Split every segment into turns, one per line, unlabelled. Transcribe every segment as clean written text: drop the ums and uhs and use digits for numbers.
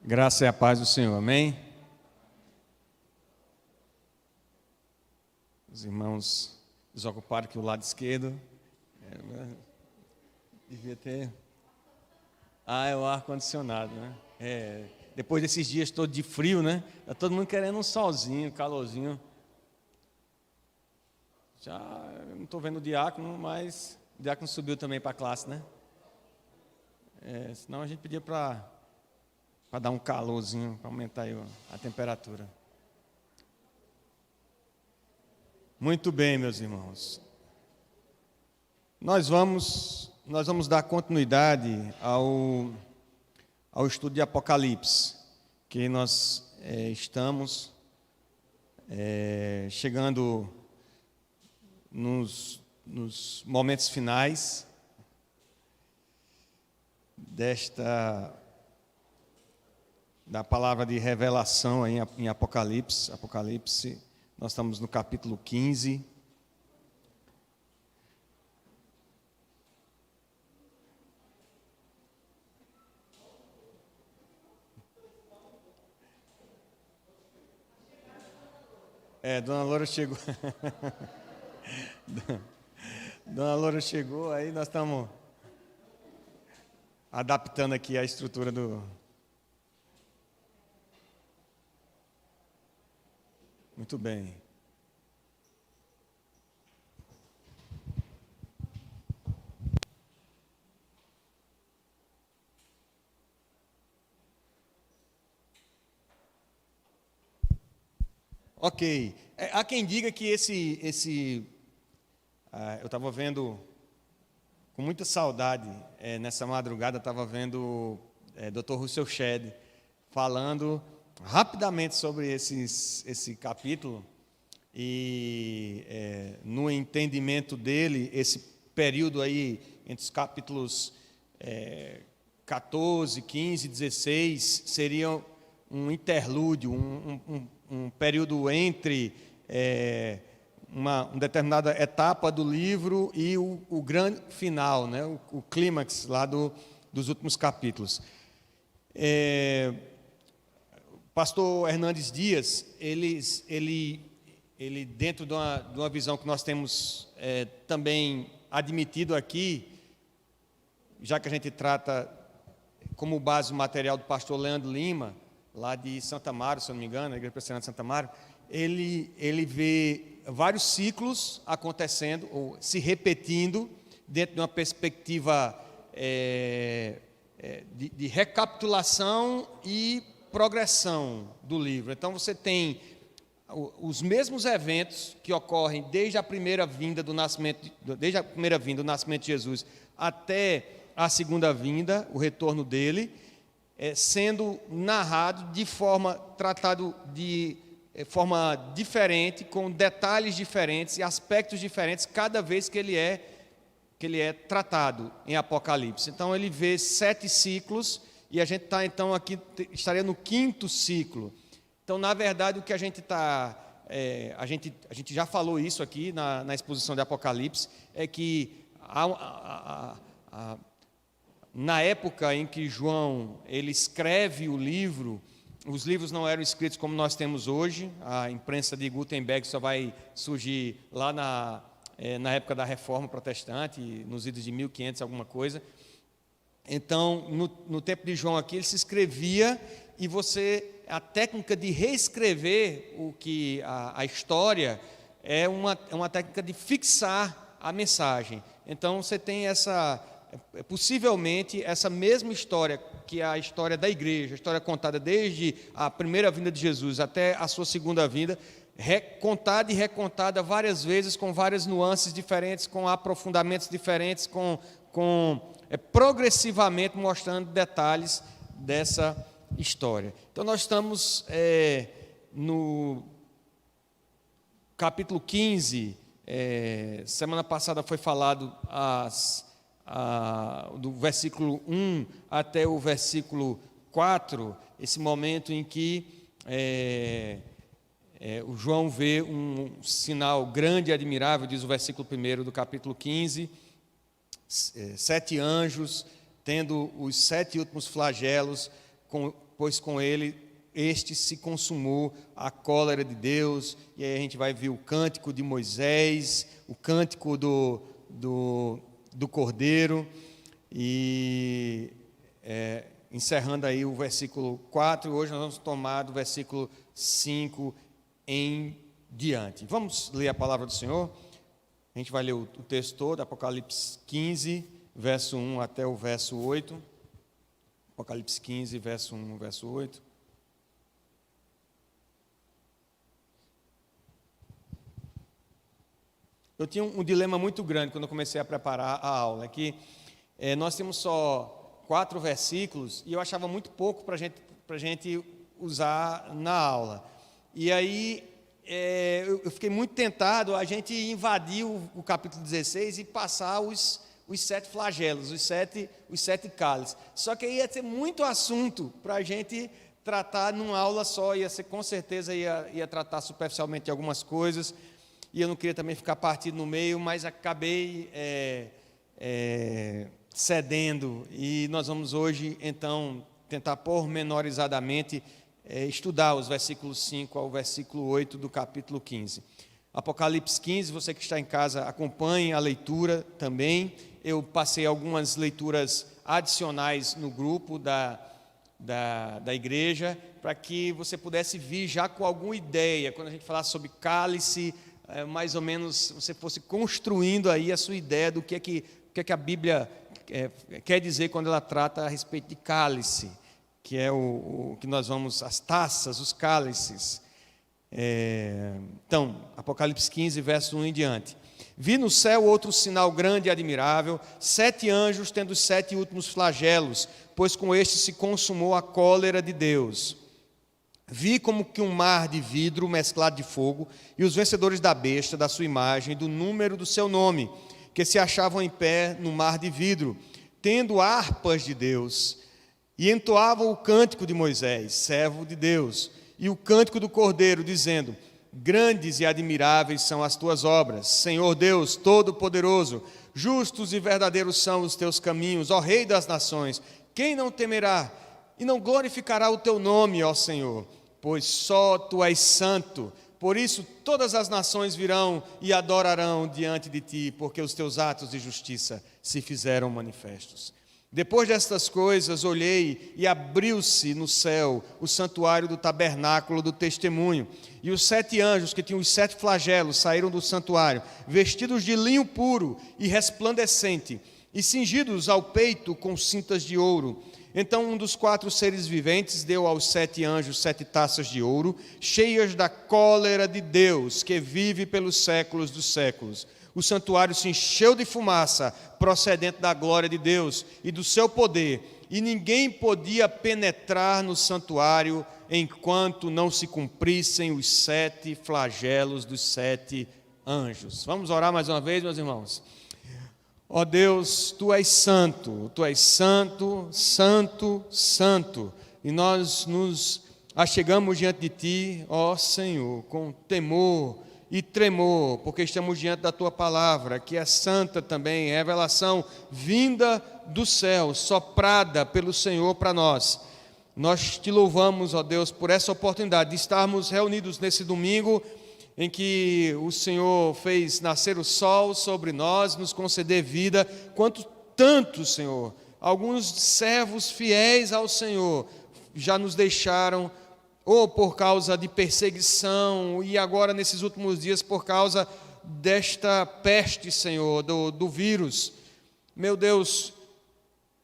Graça e a paz do Senhor, amém? Os irmãos desocuparam aqui o lado esquerdo. Devia ter. É o ar-condicionado, né? Depois desses dias todos de frio, né? Está todo mundo querendo um solzinho, calorzinho. Já não estou vendo o diácono, mas o diácono subiu também para a classe, né? Senão a gente pedia para dar um calorzinho, para aumentar aí a temperatura. Muito bem, meus irmãos. Nós vamos dar continuidade ao estudo de Apocalipse, que nós estamos chegando nos momentos finais da palavra de revelação em Apocalipse. Nós estamos no capítulo 15. Dona Loura chegou. Dona Loura chegou, aí nós estamos adaptando aqui a estrutura do... Muito bem. Ok. Há quem diga que eu estava vendo, com muita saudade, nessa madrugada, estava vendo Dr. Russell Shedd falando rapidamente sobre esse capítulo, e no entendimento dele, esse período aí entre os capítulos 14, 15, 16 seria um interlúdio, um período entre uma determinada etapa do livro e o grande final, né? o clímax lá dos últimos capítulos. Pastor Hernandes Dias, ele dentro de uma visão que nós temos também admitido aqui, já que a gente trata como base o material do pastor Leandro Lima, lá de Santa Mário, se eu não me engano, a Igreja Presbiteriana de Santa Mário, ele vê vários ciclos acontecendo, ou se repetindo, dentro de uma perspectiva de recapitulação e progressão do livro. Então você tem os mesmos eventos que ocorrem desde a primeira vinda do nascimento de Jesus até a segunda vinda, o retorno dele, sendo narrado tratado de forma diferente, com detalhes diferentes e aspectos diferentes cada vez que ele é tratado em Apocalipse. Então ele vê 7 ciclos. E a gente está, então, aqui, estaria no 5º ciclo. Então, na verdade, o que a gente está... a gente já falou isso aqui na exposição de Apocalipse, é que na época em que João ele escreve o livro, os livros não eram escritos como nós temos hoje. A imprensa de Gutenberg só vai surgir lá na época da Reforma Protestante, nos idos de 1500, alguma coisa. Então, no tempo de João aqui, ele se escrevia, e a técnica de reescrever a história é uma técnica de fixar a mensagem. Então, você tem possivelmente essa mesma história, que é a história da igreja, a história contada desde a primeira vinda de Jesus até a sua segunda vinda, contada e recontada várias vezes, com várias nuances diferentes, com aprofundamentos diferentes, progressivamente mostrando detalhes dessa história. Então, nós estamos no capítulo 15. Semana passada foi falado do versículo 1 até o versículo 4, esse momento em que o João vê um sinal grande e admirável, diz o versículo 1 do capítulo 15, 7 anjos, tendo os 7 últimos flagelos, pois com ele este se consumou a cólera de Deus. E aí a gente vai ver o cântico de Moisés, o cântico do Cordeiro, e encerrando aí o versículo 4, hoje nós vamos tomar do versículo 5 em diante. Vamos ler a palavra do Senhor? A gente vai ler o texto todo, Apocalipse 15, verso 1 até o verso 8. Apocalipse 15, verso 1, verso 8. Eu tinha um dilema muito grande quando eu comecei a preparar a aula, que nós temos só 4 versículos, e eu achava muito pouco para a gente usar na aula. E aí eu fiquei muito tentado a gente invadir o capítulo 16 e passar os 7 flagelos, os sete cálices. Só que aí ia ter muito assunto para a gente tratar numa aula só, com certeza ia tratar superficialmente de algumas coisas, e eu não queria também ficar partido no meio, mas acabei cedendo, e nós vamos hoje, então, tentar pormenorizadamente estudar os versículos 5 ao versículo 8 do capítulo 15. Apocalipse 15, você que está em casa, acompanhe a leitura também. Eu passei algumas leituras adicionais no grupo da igreja, para que você pudesse vir já com alguma ideia, quando a gente falasse sobre cálice, mais ou menos você fosse construindo aí a sua ideia do que é que a Bíblia quer dizer quando ela trata a respeito de cálice, que é o que nós vamos, as taças, os cálices. Então, Apocalipse 15, verso 1 em diante. Vi no céu outro sinal grande e admirável, 7 anjos tendo os 7 últimos flagelos, pois com este se consumou a cólera de Deus. Vi como que um mar de vidro mesclado de fogo, e os vencedores da besta, da sua imagem, do número do seu nome, que se achavam em pé no mar de vidro, tendo harpas de Deus, e entoavam o cântico de Moisés, servo de Deus, e o cântico do Cordeiro, dizendo: grandes e admiráveis são as tuas obras, Senhor Deus Todo-Poderoso, justos e verdadeiros são os teus caminhos, ó Rei das nações. Quem não temerá e não glorificará o teu nome, ó Senhor? Pois só tu és santo. Por isso todas as nações virão e adorarão diante de ti, porque os teus atos de justiça se fizeram manifestos. Depois destas coisas, olhei e abriu-se no céu o santuário do tabernáculo do testemunho. E os 7 anjos que tinham os 7 flagelos saíram do santuário, vestidos de linho puro e resplandecente, e cingidos ao peito com cintas de ouro. Então um dos 4 seres viventes deu aos 7 anjos 7 taças de ouro, cheias da cólera de Deus, que vive pelos séculos dos séculos. O santuário se encheu de fumaça, procedente da glória de Deus e do seu poder, e ninguém podia penetrar no santuário enquanto não se cumprissem os 7 flagelos dos 7 anjos. Vamos orar mais uma vez, meus irmãos? Ó Deus, Tu és santo, santo, santo, e nós nos achegamos diante de Ti, ó Senhor, com temor e tremor, porque estamos diante da Tua palavra, que é santa também, é revelação vinda do céu, soprada pelo Senhor para nós. Nós Te louvamos, ó Deus, por essa oportunidade de estarmos reunidos nesse domingo, em que o Senhor fez nascer o sol sobre nós, nos conceder vida. Quanto tanto, Senhor, alguns servos fiéis ao Senhor já nos deixaram, ou por causa de perseguição, e agora nesses últimos dias por causa desta peste, Senhor, do vírus. Meu Deus,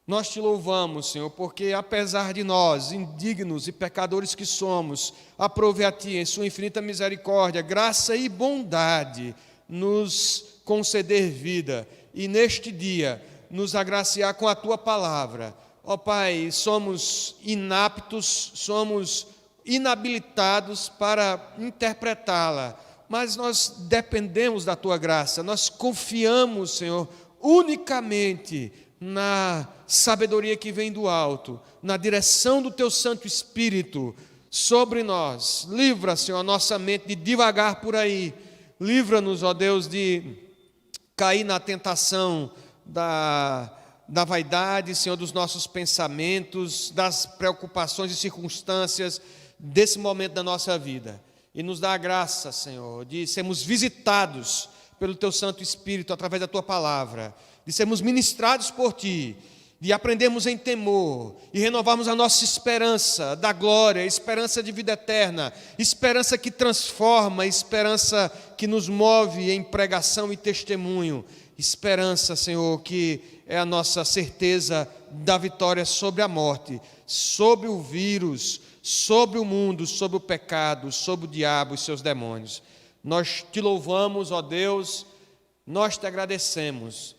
nós Te louvamos, Senhor, porque apesar de nós, indignos e pecadores que somos, aprove a Ti, em Sua infinita misericórdia, graça e bondade, nos conceder vida, e neste dia nos agraciar com a Tua palavra. Ó Pai, somos inaptos, somos inabilitados para interpretá-la, mas nós dependemos da Tua graça, nós confiamos, Senhor, unicamente na sabedoria que vem do alto, na direção do Teu Santo Espírito sobre nós. Livra, Senhor, a nossa mente de divagar por aí, livra-nos, ó Deus, de cair na tentação da vaidade, Senhor, dos nossos pensamentos, das preocupações e circunstâncias desse momento da nossa vida. E nos dá a graça, Senhor, de sermos visitados pelo Teu Santo Espírito através da Tua palavra, de sermos ministrados por Ti, de aprendermos em temor e renovarmos a nossa esperança da glória, esperança de vida eterna, esperança que transforma, esperança que nos move em pregação e testemunho, esperança, Senhor, que é a nossa certeza da vitória sobre a morte, sobre o vírus, sobre o mundo, sobre o pecado, sobre o diabo e seus demônios. Nós Te louvamos, ó Deus, nós Te agradecemos,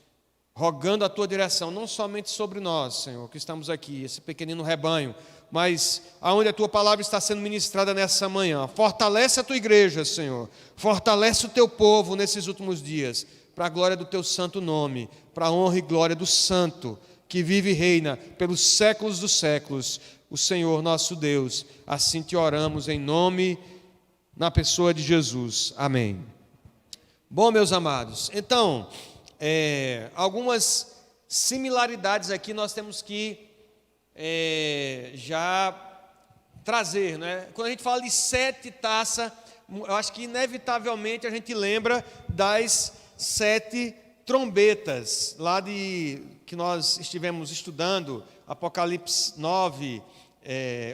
rogando a Tua direção, não somente sobre nós, Senhor, que estamos aqui, esse pequenino rebanho, mas aonde a Tua palavra está sendo ministrada nessa manhã. Fortalece a Tua igreja, Senhor, fortalece o Teu povo nesses últimos dias, para a glória do Teu santo nome, para a honra e glória do Santo, que vive e reina pelos séculos dos séculos, o Senhor nosso Deus. Assim Te oramos em nome, na pessoa de Jesus. Amém. Bom, meus amados, então, algumas similaridades aqui nós temos que já trazer, né? Quando a gente fala de 7 taças, eu acho que inevitavelmente a gente lembra das 7 trombetas, lá que nós estivemos estudando, Apocalipse 9,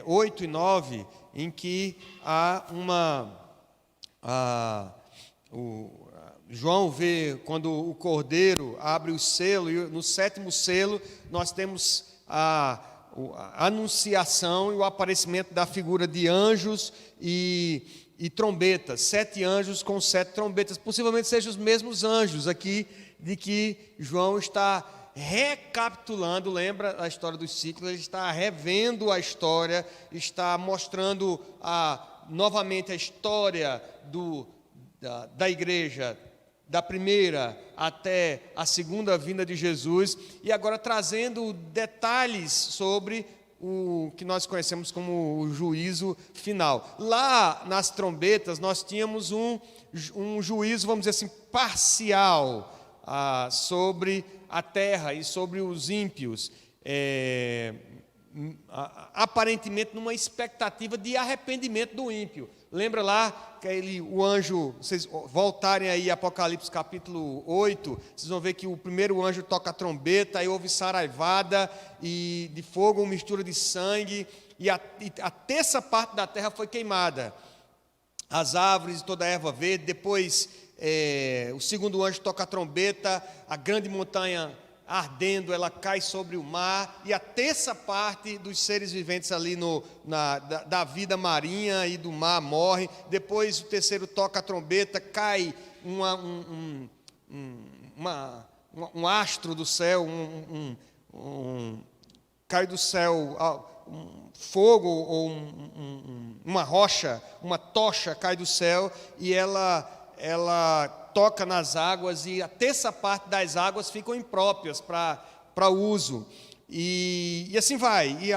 8 e 9, em que há João vê quando o Cordeiro abre o selo, e no 7º selo nós temos a anunciação e o aparecimento da figura de anjos e trombetas, 7 anjos com 7 trombetas, possivelmente sejam os mesmos anjos aqui de que João está recapitulando. Lembra a história dos ciclos, ele está revendo a história, está mostrando novamente a história da igreja, da primeira até a segunda vinda de Jesus, e agora trazendo detalhes sobre o que nós conhecemos como o juízo final. Lá nas trombetas nós tínhamos um juízo, vamos dizer assim, parcial sobre a terra e sobre os ímpios, aparentemente numa expectativa de arrependimento do ímpio. Lembra lá que o anjo, vocês voltarem aí Apocalipse capítulo 8, vocês vão ver que o primeiro anjo toca a trombeta, aí houve saraivada e de fogo, uma mistura de sangue, e a terça parte da terra foi queimada, as árvores e toda a erva verde. Depois o segundo anjo toca a trombeta, a grande montanha ardendo, ela cai sobre o mar, e a terça parte dos seres viventes ali da vida marinha e do mar morre. Depois o terceiro toca a trombeta, cai um astro do céu, cai do céu um fogo ou uma rocha, uma tocha cai do céu, e ela toca nas águas, e a terça parte das águas ficam impróprias para uso, e assim vai. E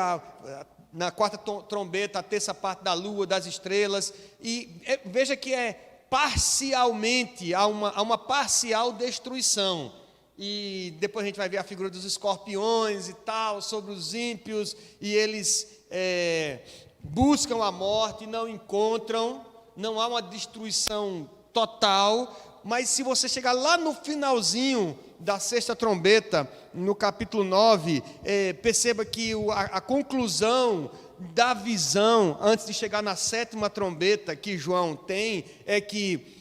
na quarta trombeta, a terça parte da lua, das estrelas, e veja que parcialmente, há uma parcial destruição. E depois a gente vai ver a figura dos escorpiões e tal, sobre os ímpios, e eles buscam a morte e não encontram, não há uma destruição total. Mas se você chegar lá no finalzinho da sexta trombeta, no capítulo 9, perceba que a conclusão da visão, antes de chegar na 7ª trombeta que João tem, é que,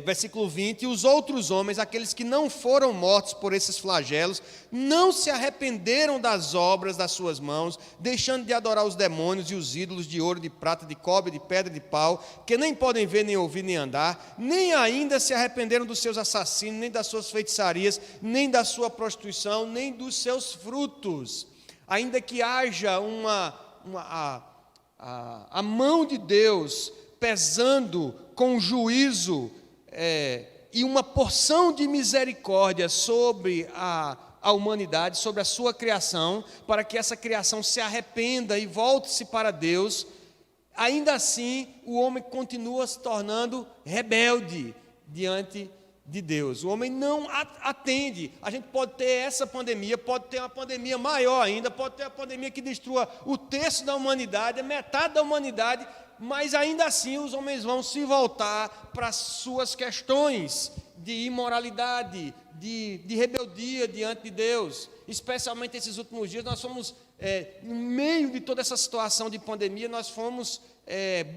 versículo 20, os outros homens, aqueles que não foram mortos por esses flagelos, não se arrependeram das obras das suas mãos, deixando de adorar os demônios e os ídolos de ouro, de prata, de cobre, de pedra, de pau, que nem podem ver, nem ouvir, nem andar, nem ainda se arrependeram dos seus assassinos, nem das suas feitiçarias, nem da sua prostituição, nem dos seus frutos. Ainda que haja a mão de Deus pesando com juízo e uma porção de misericórdia sobre a humanidade, sobre a sua criação, para que essa criação se arrependa e volte-se para Deus, ainda assim o homem continua se tornando rebelde diante de Deus. O homem não atende. A gente pode ter essa pandemia, pode ter uma pandemia maior ainda, pode ter uma pandemia que destrua o terço da humanidade, a metade da humanidade, mas ainda assim os homens vão se voltar para as suas questões de imoralidade, de rebeldia diante de Deus. Especialmente esses últimos dias, nós fomos, no meio de toda essa situação de pandemia, nós fomos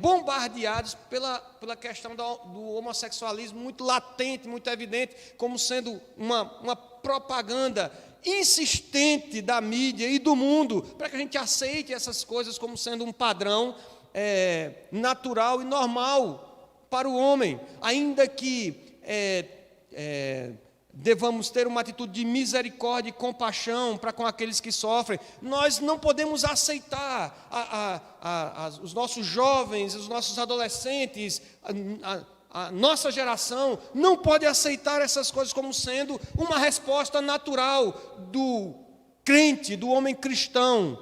bombardeados pela questão do homossexualismo muito latente, muito evidente, como sendo uma propaganda insistente da mídia e do mundo, para que a gente aceite essas coisas como sendo um padrão natural e normal para o homem, ainda que devamos ter uma atitude de misericórdia e compaixão para com aqueles que sofrem. Nós não podemos aceitar os nossos jovens, os nossos adolescentes, a nossa geração não pode aceitar essas coisas como sendo uma resposta natural do crente, do homem cristão,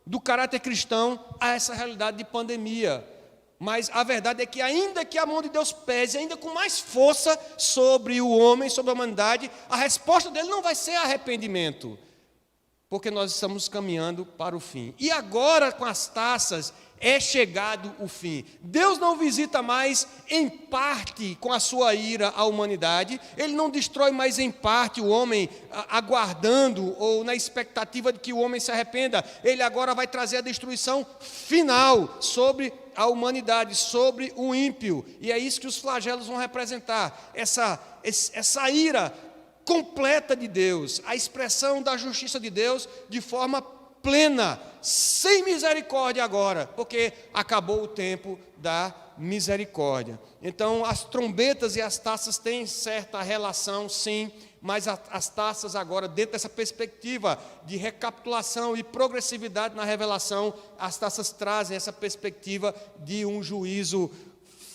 do caráter cristão a essa realidade de pandemia. Mas a verdade é que, ainda que a mão de Deus pese, ainda com mais força sobre o homem, sobre a humanidade, a resposta dele não vai ser arrependimento, porque nós estamos caminhando para o fim. E agora, com as taças, é chegado o fim. Deus não visita mais em parte com a sua ira a humanidade, Ele não destrói mais em parte o homem aguardando ou na expectativa de que o homem se arrependa. Ele agora vai trazer a destruição final sobre a humanidade, sobre o ímpio. E é isso que os flagelos vão representar, essa ira completa de Deus, a expressão da justiça de Deus de forma plena, sem misericórdia agora, porque acabou o tempo da misericórdia. Então, as trombetas e as taças têm certa relação, sim, mas as taças agora, dentro dessa perspectiva de recapitulação e progressividade na revelação, as taças trazem essa perspectiva de um juízo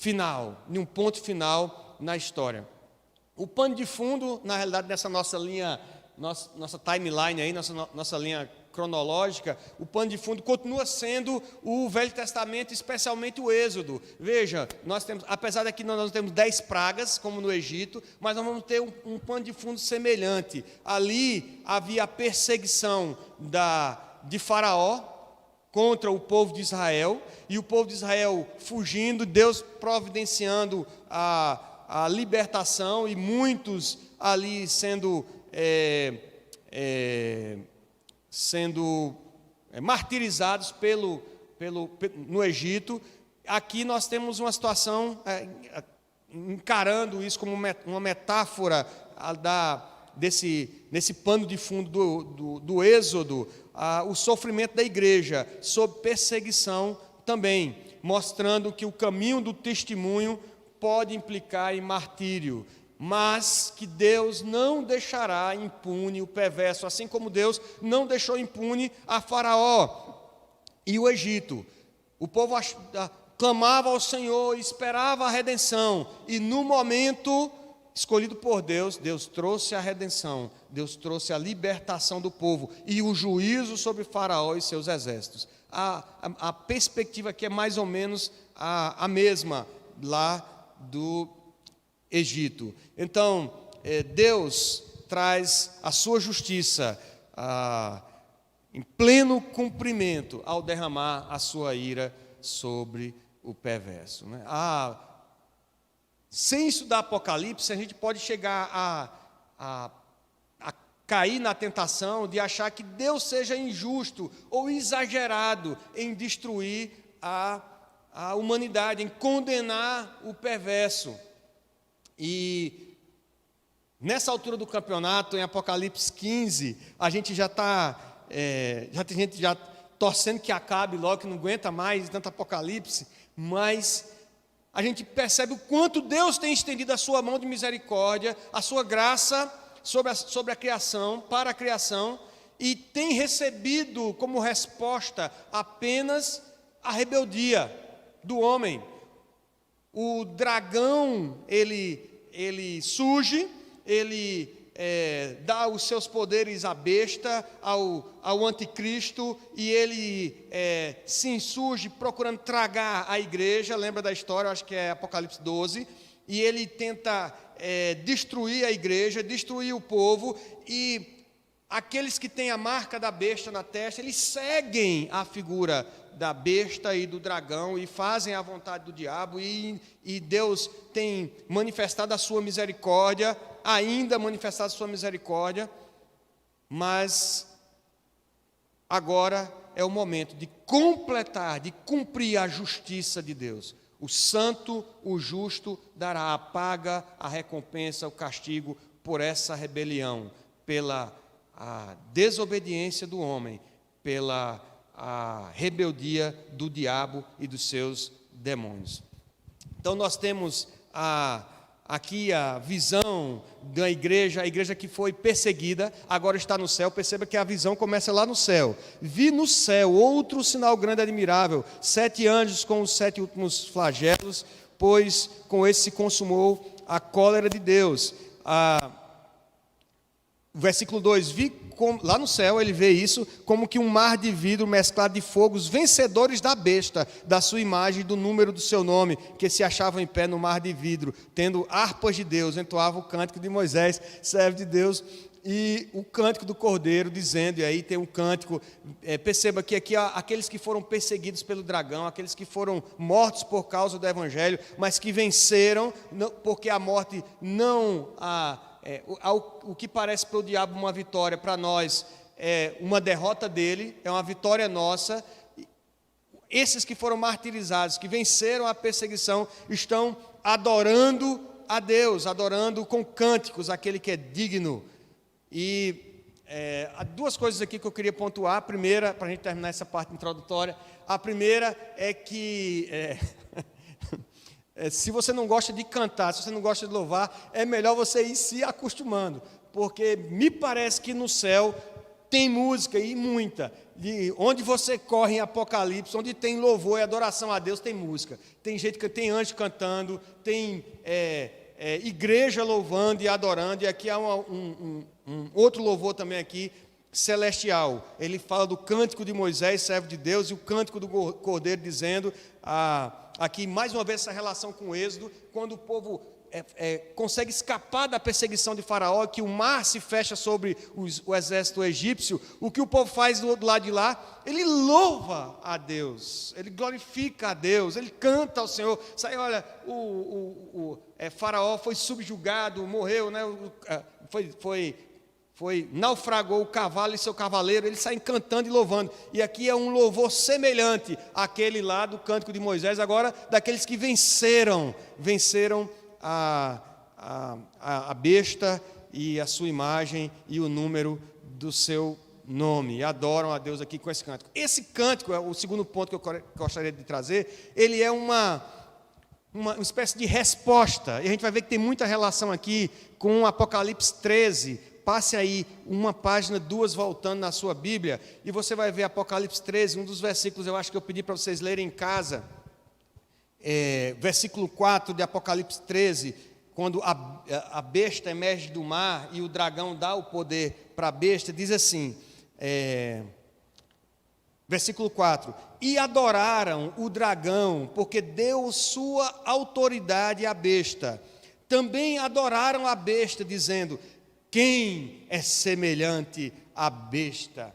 final, de um ponto final na história. O pano de fundo, na realidade, dessa nossa linha, nossa timeline aí, nossa linha cronológica, o pano de fundo continua sendo o Velho Testamento, especialmente o Êxodo. Veja, nós temos, apesar de que nós não temos 10 pragas, como no Egito, mas nós vamos ter um pano de fundo semelhante. Ali havia a perseguição de Faraó contra o povo de Israel, e o povo de Israel fugindo, Deus providenciando a libertação, e muitos ali sendo martirizados no Egito. Aqui nós temos uma situação, encarando isso como uma metáfora desse pano de fundo do Êxodo, o sofrimento da igreja sob perseguição também, mostrando que o caminho do testemunho pode implicar em martírio, mas que Deus não deixará impune o perverso, assim como Deus não deixou impune a Faraó e o Egito. O povo clamava ao Senhor, esperava a redenção, e no momento escolhido por Deus, Deus trouxe a redenção, Deus trouxe a libertação do povo e o juízo sobre Faraó e seus exércitos. A perspectiva aqui é mais ou menos a mesma lá do Egito. Então, Deus traz a sua justiça em pleno cumprimento ao derramar a sua ira sobre o perverso, né? Sem estudar Apocalipse, a gente pode chegar a cair na tentação de achar que Deus seja injusto ou exagerado em destruir a humanidade, em condenar o perverso. E nessa altura do campeonato, em Apocalipse 15, a gente já tem gente já torcendo que acabe logo, que não aguenta mais tanto Apocalipse, mas a gente percebe o quanto Deus tem estendido a sua mão de misericórdia, a sua graça sobre a criação, para a criação, e tem recebido como resposta apenas a rebeldia do homem. O dragão, ele surge, ele dá os seus poderes à besta, ao anticristo, e ele se insurge procurando tragar a igreja. Lembra da história, acho que é Apocalipse 12, e ele tenta destruir a igreja, destruir o povo, e aqueles que têm a marca da besta na testa, eles seguem a figura da besta e do dragão e fazem a vontade do diabo, e Deus tem manifestado a sua misericórdia, ainda manifestado a sua misericórdia, mas agora é o momento de completar, de cumprir a justiça de Deus. O santo, o justo, dará a paga, a recompensa, o castigo por essa rebelião, pela a desobediência do homem, pela a rebeldia do diabo e dos seus demônios. Então nós temos aqui a visão da igreja, a igreja que foi perseguida, agora está no céu. Perceba que a visão começa lá no céu. Vi no céu outro sinal grande e admirável, 7 anjos com os 7 últimos flagelos, pois com esse se consumou a cólera de Deus. Versículo 2, lá no céu ele vê isso, como que um mar de vidro mesclado de fogo, os vencedores da besta, da sua imagem e do número do seu nome, que se achavam em pé no mar de vidro, tendo harpas de Deus, entoavam o cântico de Moisés, servo de Deus, e o cântico do Cordeiro, dizendo, e aí tem um cântico, perceba que aqui há aqueles que foram perseguidos pelo dragão, aqueles que foram mortos por causa do Evangelho, mas que venceram, porque a morte não o que parece para o diabo uma vitória, para nós é uma derrota dele, é uma vitória nossa. Esses que foram martirizados, que venceram a perseguição, estão adorando a Deus, adorando com cânticos aquele que é digno. E há 2 coisas aqui que eu queria pontuar. A primeira, para a gente terminar essa parte introdutória, a primeira é que se você não gosta de cantar, se você não gosta de louvar, é melhor você ir se acostumando, porque me parece que no céu tem música, e muita. E onde você corre em Apocalipse, onde tem louvor e adoração a Deus, tem música. Tem gente que tem anjo cantando, tem igreja louvando e adorando, e aqui há um outro louvor também aqui, celestial. Ele fala do cântico de Moisés, servo de Deus, e o cântico do Cordeiro, dizendo, aqui mais uma vez essa relação com o Êxodo, quando o povo consegue escapar da perseguição de Faraó, que o mar se fecha sobre o exército egípcio, o que o povo faz do lado de lá? Ele louva a Deus, ele glorifica a Deus, ele canta ao Senhor. Olha, Faraó foi subjugado, morreu, né? Naufragou o cavalo e seu cavaleiro, eles saem cantando e louvando. E aqui é um louvor semelhante àquele lá do cântico de Moisés, agora daqueles que venceram a besta e a sua imagem e o número do seu nome, e adoram a Deus aqui com esse cântico. Esse cântico, é o segundo ponto que eu gostaria de trazer, ele é uma espécie de resposta, e a gente vai ver que tem muita relação aqui com Apocalipse 13. Passe aí uma página, 2 voltando na sua Bíblia, e você vai ver Apocalipse 13, um dos versículos, eu acho que eu pedi para vocês lerem em casa, versículo 4 de Apocalipse 13, quando a besta emerge do mar e o dragão dá o poder para a besta, diz assim, versículo 4, e adoraram o dragão, porque deu sua autoridade à besta. Também adoraram a besta, dizendo, quem é semelhante à besta?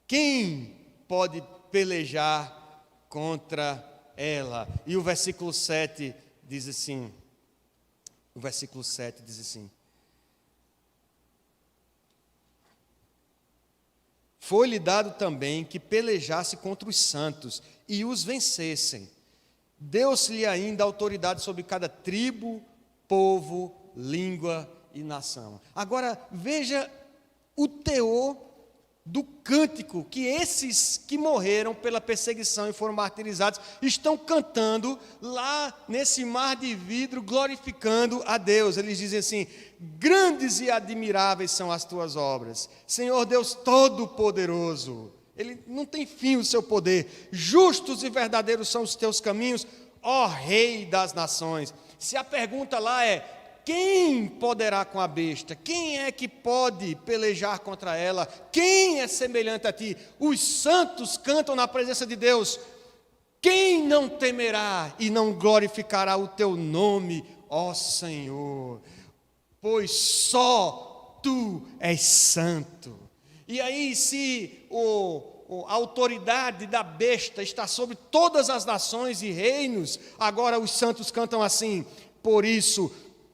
Quem pode pelejar contra ela? E o versículo 7 diz assim, foi-lhe dado também que pelejasse contra os santos e os vencessem. Deu-se-lhe ainda autoridade sobre cada tribo, povo, língua e nação. Agora, veja o teor do cântico que esses que morreram pela perseguição e foram martirizados estão cantando lá nesse mar de vidro, glorificando a Deus. Eles dizem assim, grandes e admiráveis são as tuas obras, Senhor Deus Todo-Poderoso. Ele não tem fim o seu poder. Justos e verdadeiros são os teus caminhos, ó Rei das nações. Se a pergunta lá é, quem poderá com a besta? Quem é que pode pelejar contra ela? Quem é semelhante a ti? Os santos cantam na presença de Deus. Quem não temerá e não glorificará o teu nome, ó Senhor, pois só Tu és santo. E aí, se a autoridade da besta está sobre todas as nações e reinos, agora os santos cantam assim: por isso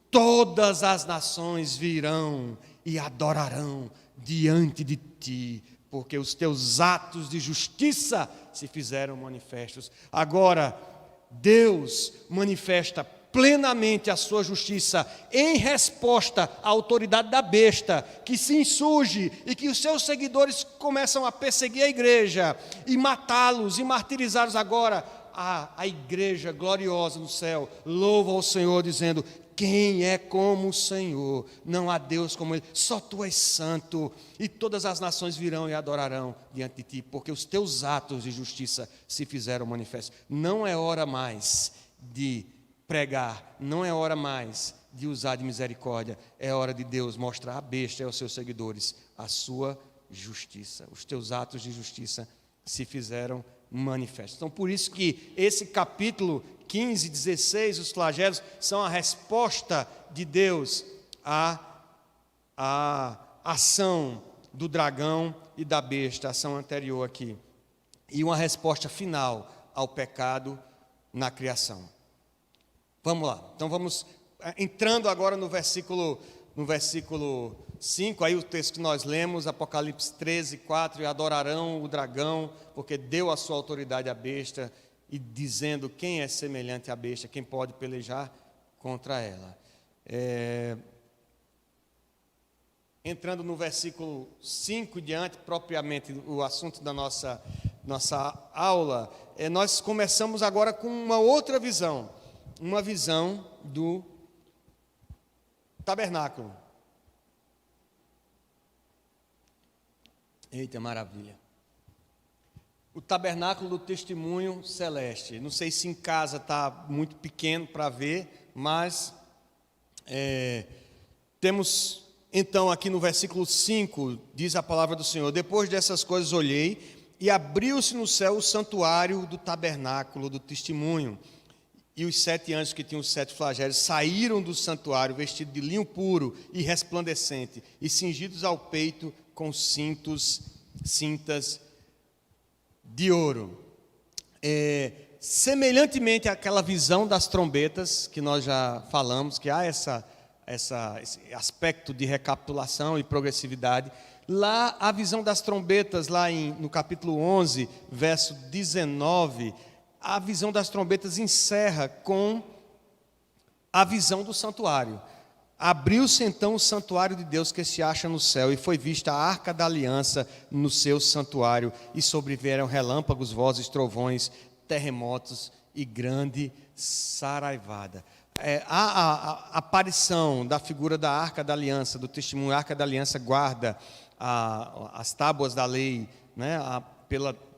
todas as nações virão e adorarão diante de Ti, porque os Teus atos de justiça se fizeram manifestos. Agora, Deus manifesta plenamente a sua justiça em resposta à autoridade da besta, que se insurge e que os seus seguidores começam a perseguir a igreja e matá-los e martirizá-los. Agora, a igreja gloriosa no céu louva ao Senhor, dizendo: quem é como o Senhor? Não há Deus como Ele, só Tu és santo, e todas as nações virão e adorarão diante de Ti, porque os Teus atos de justiça se fizeram manifestos. Não é hora mais de pregar, não é hora mais de usar de misericórdia, é hora de Deus mostrar à besta e aos seus seguidores a sua justiça. Os Teus atos de justiça se fizeram manifestos. Então, por isso que esse capítulo 15, 16, os flagelos, são a resposta de Deus à ação do dragão e da besta, a ação anterior aqui, e uma resposta final ao pecado na criação. Vamos lá, então vamos entrando agora no versículo 5, aí o texto que nós lemos, Apocalipse 13, 4, e adorarão o dragão, porque deu a sua autoridade à besta, e dizendo: quem é semelhante à besta, quem pode pelejar contra ela. Entrando no versículo 5 diante, propriamente o assunto da nossa aula, nós começamos agora com uma outra visão, uma visão do tabernáculo. Eita, maravilha. O tabernáculo do testemunho celeste. Não sei se em casa está muito pequeno para ver, mas temos então aqui no versículo 5, diz a palavra do Senhor: depois dessas coisas olhei, e abriu-se no céu o santuário do tabernáculo do testemunho. E os 7 anjos que tinham os 7 flagelos saíram do santuário vestidos de linho puro e resplandecente, e cingidos ao peito com cintas de ouro. Semelhantemente àquela visão das trombetas que nós já falamos, que há esse aspecto de recapitulação e progressividade, lá a visão das trombetas, lá no capítulo 11, verso 19, a visão das trombetas encerra com a visão do santuário. Abriu-se então o santuário de Deus que se acha no céu, e foi vista a arca da aliança no seu santuário, e sobrevieram relâmpagos, vozes, trovões, terremotos e grande saraivada. A aparição da figura da arca da aliança, do testemunho. A arca da aliança guarda as tábuas da lei, né? Pela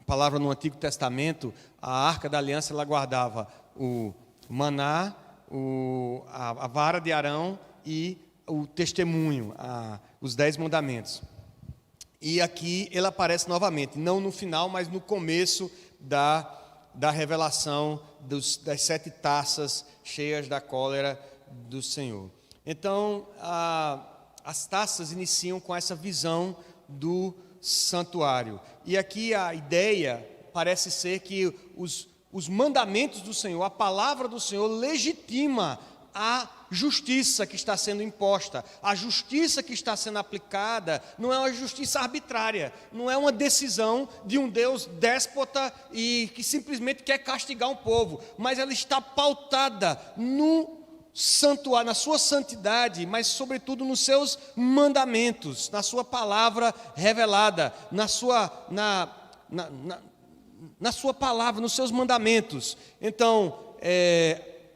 palavra no Antigo Testamento, a arca da aliança ela guardava o maná, a vara de Arão e o testemunho, os 10 mandamentos. E aqui ele aparece novamente, não no final, mas no começo da revelação das 7 taças cheias da cólera do Senhor. Então, as taças iniciam com essa visão do santuário. E aqui a ideia parece ser que os mandamentos do Senhor, a palavra do Senhor legitima a justiça que está sendo imposta. A justiça que está sendo aplicada não é uma justiça arbitrária, não é uma decisão de um Deus déspota e que simplesmente quer castigar um povo, mas ela está pautada no santuário, na sua santidade, mas sobretudo nos seus mandamentos, na sua palavra revelada, na sua palavra, nos seus mandamentos. Então,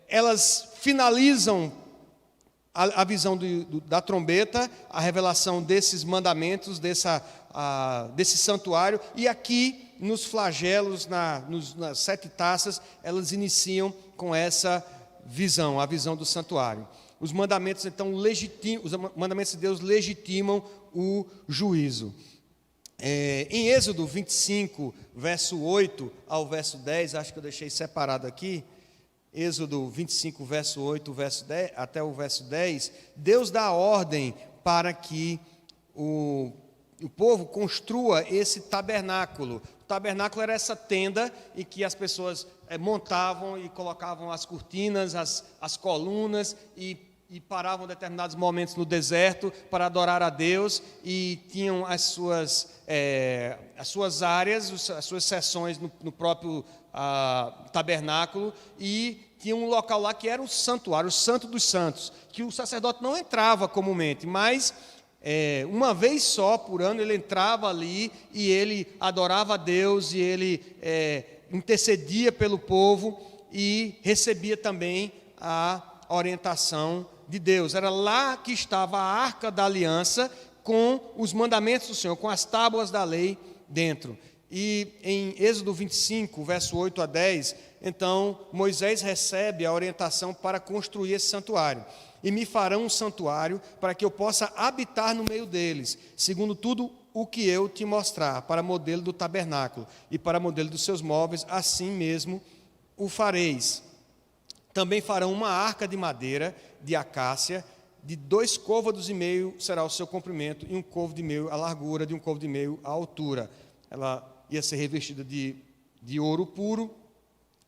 elas finalizam a visão da trombeta, a revelação desses mandamentos, desse santuário, e aqui nos flagelos, nas 7 taças, elas iniciam com essa visão, a visão do santuário. Os mandamentos, então, os mandamentos de Deus legitimam o juízo. Em Êxodo 25, verso 8 ao verso 10, acho que eu deixei separado aqui, Êxodo 25, verso 8 verso 10, até o verso 10, Deus dá ordem para que o povo construa esse tabernáculo. O tabernáculo era essa tenda em que as pessoas montavam e colocavam as cortinas, as colunas e paravam em determinados momentos no deserto para adorar a Deus, e tinham as suas áreas, as suas seções no próprio tabernáculo, e tinha um local lá que era o santuário, o Santo dos Santos, que o sacerdote não entrava comumente, mas uma vez só por ano ele entrava ali e ele adorava a Deus, e ele intercedia pelo povo e recebia também a orientação de Deus. Era lá que estava a Arca da Aliança com os mandamentos do Senhor, com as tábuas da lei dentro. E em Êxodo 25, verso 8 a 10, então Moisés recebe a orientação para construir esse santuário. E me farão um santuário para que eu possa habitar no meio deles, segundo tudo o que eu te mostrar, para modelo do tabernáculo e para modelo dos seus móveis, assim mesmo o fareis. Também farão uma arca de madeira, de acácia, de 2 côvados e meio será o seu comprimento, e 1 côvado e meio a largura, de 1 côvado e meio a altura. Ela ia ser revestida de ouro puro.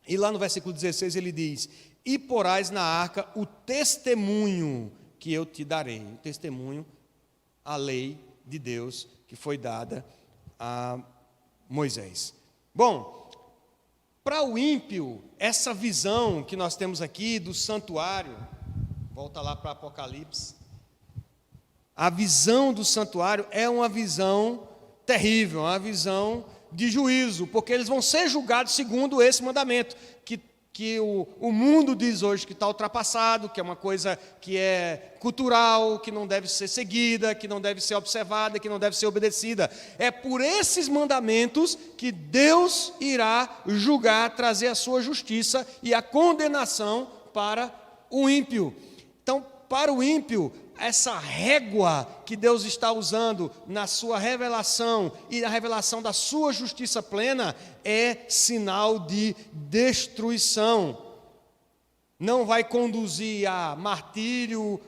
E lá no versículo 16 ele diz: e porás na arca o testemunho que eu te darei. O testemunho, a lei de Deus que foi dada a Moisés. Bom, para o ímpio, essa visão que nós temos aqui do santuário, volta lá para Apocalipse, a visão do santuário é uma visão terrível, uma visão de juízo, porque eles vão ser julgados segundo esse mandamento, que o mundo diz hoje que está ultrapassado, que é uma coisa que é cultural, que não deve ser seguida, que não deve ser observada, que não deve ser obedecida. É por esses mandamentos que Deus irá julgar, trazer a sua justiça e a condenação para o ímpio. Então, para o ímpio, essa régua que Deus está usando na sua revelação e na revelação da sua justiça plena é sinal de destruição. Não vai conduzir a martírio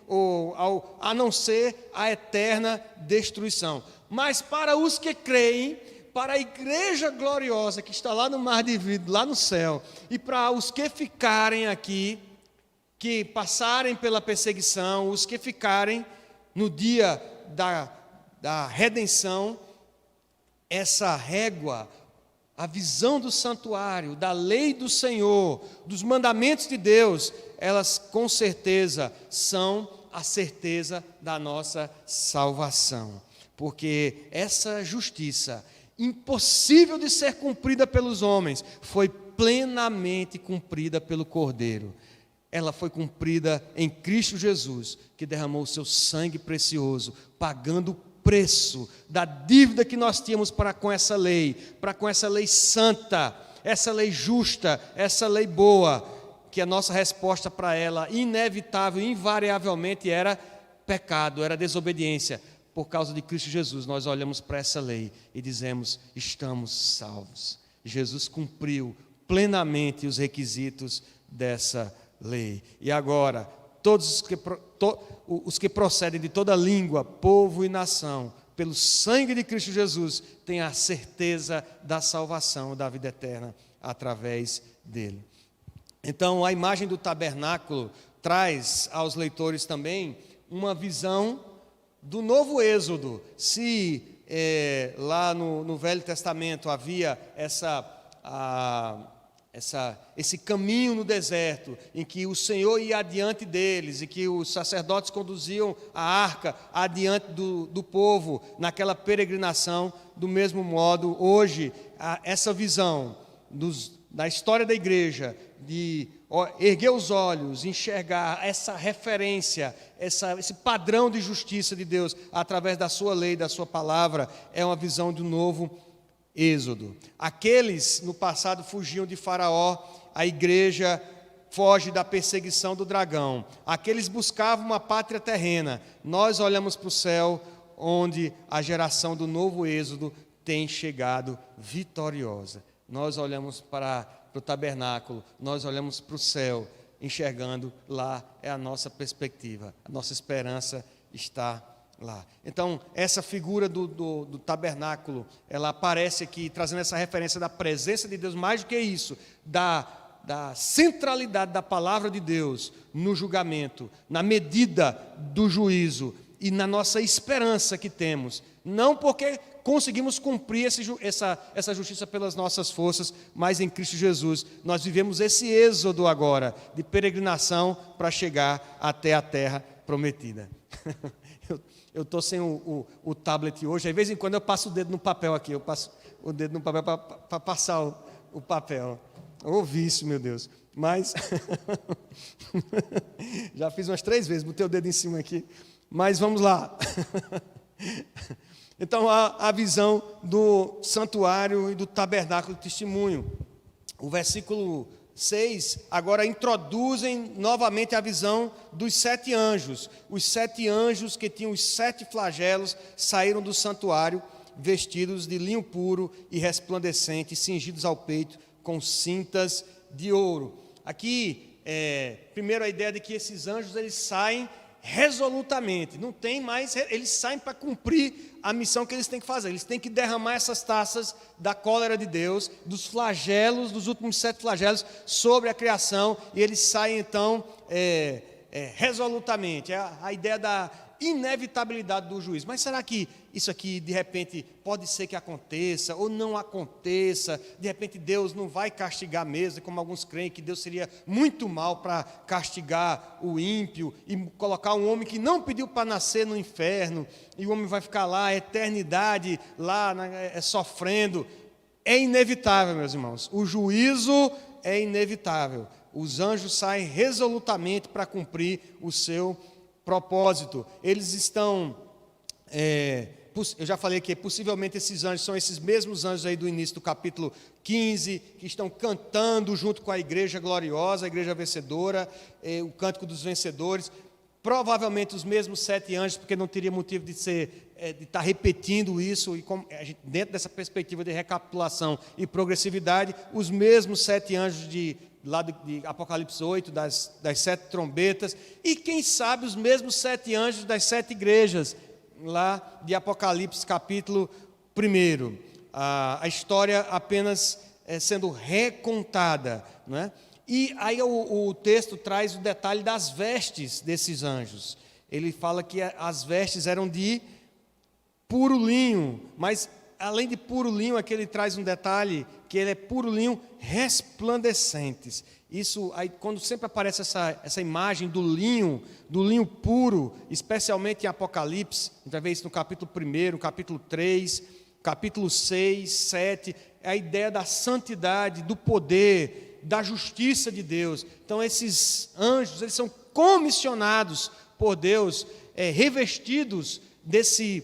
a não ser a eterna destruição. Mas para os que creem, para a igreja gloriosa que está lá no mar de vidro, lá no céu, e para os que ficarem aqui, que passarem pela perseguição, os que ficarem no dia da redenção, essa régua, a visão do santuário, da lei do Senhor, dos mandamentos de Deus, elas com certeza são a certeza da nossa salvação. Porque essa justiça, impossível de ser cumprida pelos homens, foi plenamente cumprida pelo Cordeiro. Ela foi cumprida em Cristo Jesus, que derramou o seu sangue precioso, pagando o preço da dívida que nós tínhamos para com essa lei santa, essa lei justa, essa lei boa, que a nossa resposta para ela, inevitável, invariavelmente, era pecado, era desobediência. Por causa de Cristo Jesus, nós olhamos para essa lei e dizemos: estamos salvos. Jesus cumpriu plenamente os requisitos dessa lei. E agora, todos os que procedem de toda língua, povo e nação, pelo sangue de Cristo Jesus, têm a certeza da salvação, da vida eterna, através dele. Então, a imagem do tabernáculo traz aos leitores também uma visão do novo Êxodo. Se lá no Velho Testamento havia esse caminho no deserto, em que o Senhor ia adiante deles, e que os sacerdotes conduziam a arca adiante do povo, naquela peregrinação, do mesmo modo, hoje, essa visão da história da igreja, de erguer os olhos, enxergar essa referência, esse padrão de justiça de Deus, através da sua lei, da sua palavra, é uma visão do novo Êxodo. Aqueles no passado fugiam de Faraó, a igreja foge da perseguição do dragão. Aqueles buscavam uma pátria terrena. Nós olhamos para o céu, onde a geração do novo Êxodo tem chegado vitoriosa. Nós olhamos para o tabernáculo, nós olhamos para o céu, enxergando lá é a nossa perspectiva, a nossa esperança está lá. Então, essa figura do tabernáculo, ela aparece aqui, trazendo essa referência da presença de Deus, mais do que isso, da centralidade da palavra de Deus no julgamento, na medida do juízo e na nossa esperança que temos, não porque conseguimos cumprir essa justiça pelas nossas forças, mas em Cristo Jesus nós vivemos esse êxodo agora de peregrinação para chegar até a terra prometida. Eu estou sem o tablet hoje, de vez em quando eu passo o dedo no papel aqui, eu passo o dedo no papel para passar o papel. Eu ouvi isso, meu Deus. Mas, já fiz umas 3 vezes, botei o dedo em cima aqui. Mas vamos lá. Então, a visão do santuário e do tabernáculo de testemunho. O versículo 6 agora introduzem novamente a visão dos 7 anjos. Os 7 anjos que tinham os 7 flagelos saíram do santuário vestidos de linho puro e resplandecente, cingidos ao peito com cintas de ouro. Aqui, primeiro a ideia de que esses anjos eles saem resolutamente, não tem mais, eles saem para cumprir a missão que eles têm que fazer. Eles têm que derramar essas taças da cólera de Deus, dos flagelos, dos últimos 7 flagelos sobre a criação, e eles saem então resolutamente. É a ideia da inevitabilidade do juízo. Mas será que isso aqui de repente pode ser que aconteça ou não aconteça? De repente Deus não vai castigar mesmo, como alguns creem que Deus seria muito mal para castigar o ímpio e colocar um homem que não pediu para nascer no inferno, e o homem vai ficar lá a eternidade lá sofrendo. É inevitável, meus irmãos, o juízo é inevitável. Os anjos saem resolutamente para cumprir o seu propósito. Eles estão, eu já falei que possivelmente esses anjos são esses mesmos anjos aí do início do capítulo 15, que estão cantando junto com a igreja gloriosa, a igreja vencedora, o cântico dos vencedores. Provavelmente os mesmos 7 anjos, porque não teria motivo de estar repetindo isso, e dentro dessa perspectiva de recapitulação e progressividade, os mesmos 7 anjos lá de Apocalipse 8, das 7 trombetas, e quem sabe os mesmos 7 anjos das 7 igrejas, lá de Apocalipse capítulo 1. A história apenas sendo recontada, não é? E aí o texto traz o detalhe das vestes desses anjos. Ele fala que as vestes eram de puro linho, mas além de puro linho, aqui ele traz um detalhe, que ele é puro linho resplandecentes. Isso, aí, quando sempre aparece essa imagem do linho puro, especialmente em Apocalipse, a gente vai ver isso no capítulo 1, capítulo 3, capítulo 6, 7, é a ideia da santidade, do poder, da justiça de Deus. Então, esses anjos, eles são comissionados por Deus, revestidos desses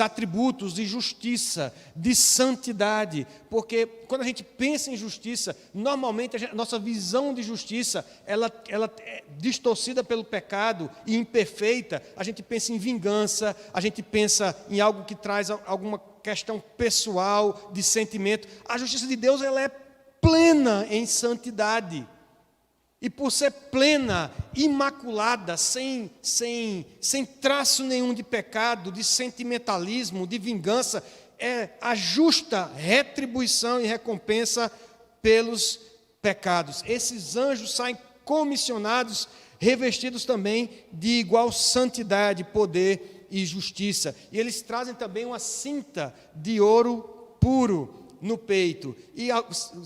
atributos de justiça, de santidade, porque quando a gente pensa em justiça, normalmente a nossa visão de justiça, ela é distorcida pelo pecado e imperfeita. A gente pensa em vingança, a gente pensa em algo que traz alguma questão pessoal, de sentimento. A justiça de Deus, ela é plena em santidade. E por ser plena, imaculada, sem traço nenhum de pecado, de sentimentalismo, de vingança, é a justa retribuição e recompensa pelos pecados. Esses anjos saem comissionados, revestidos também de igual santidade, poder e justiça. E eles trazem também uma cinta de ouro puro no peito. E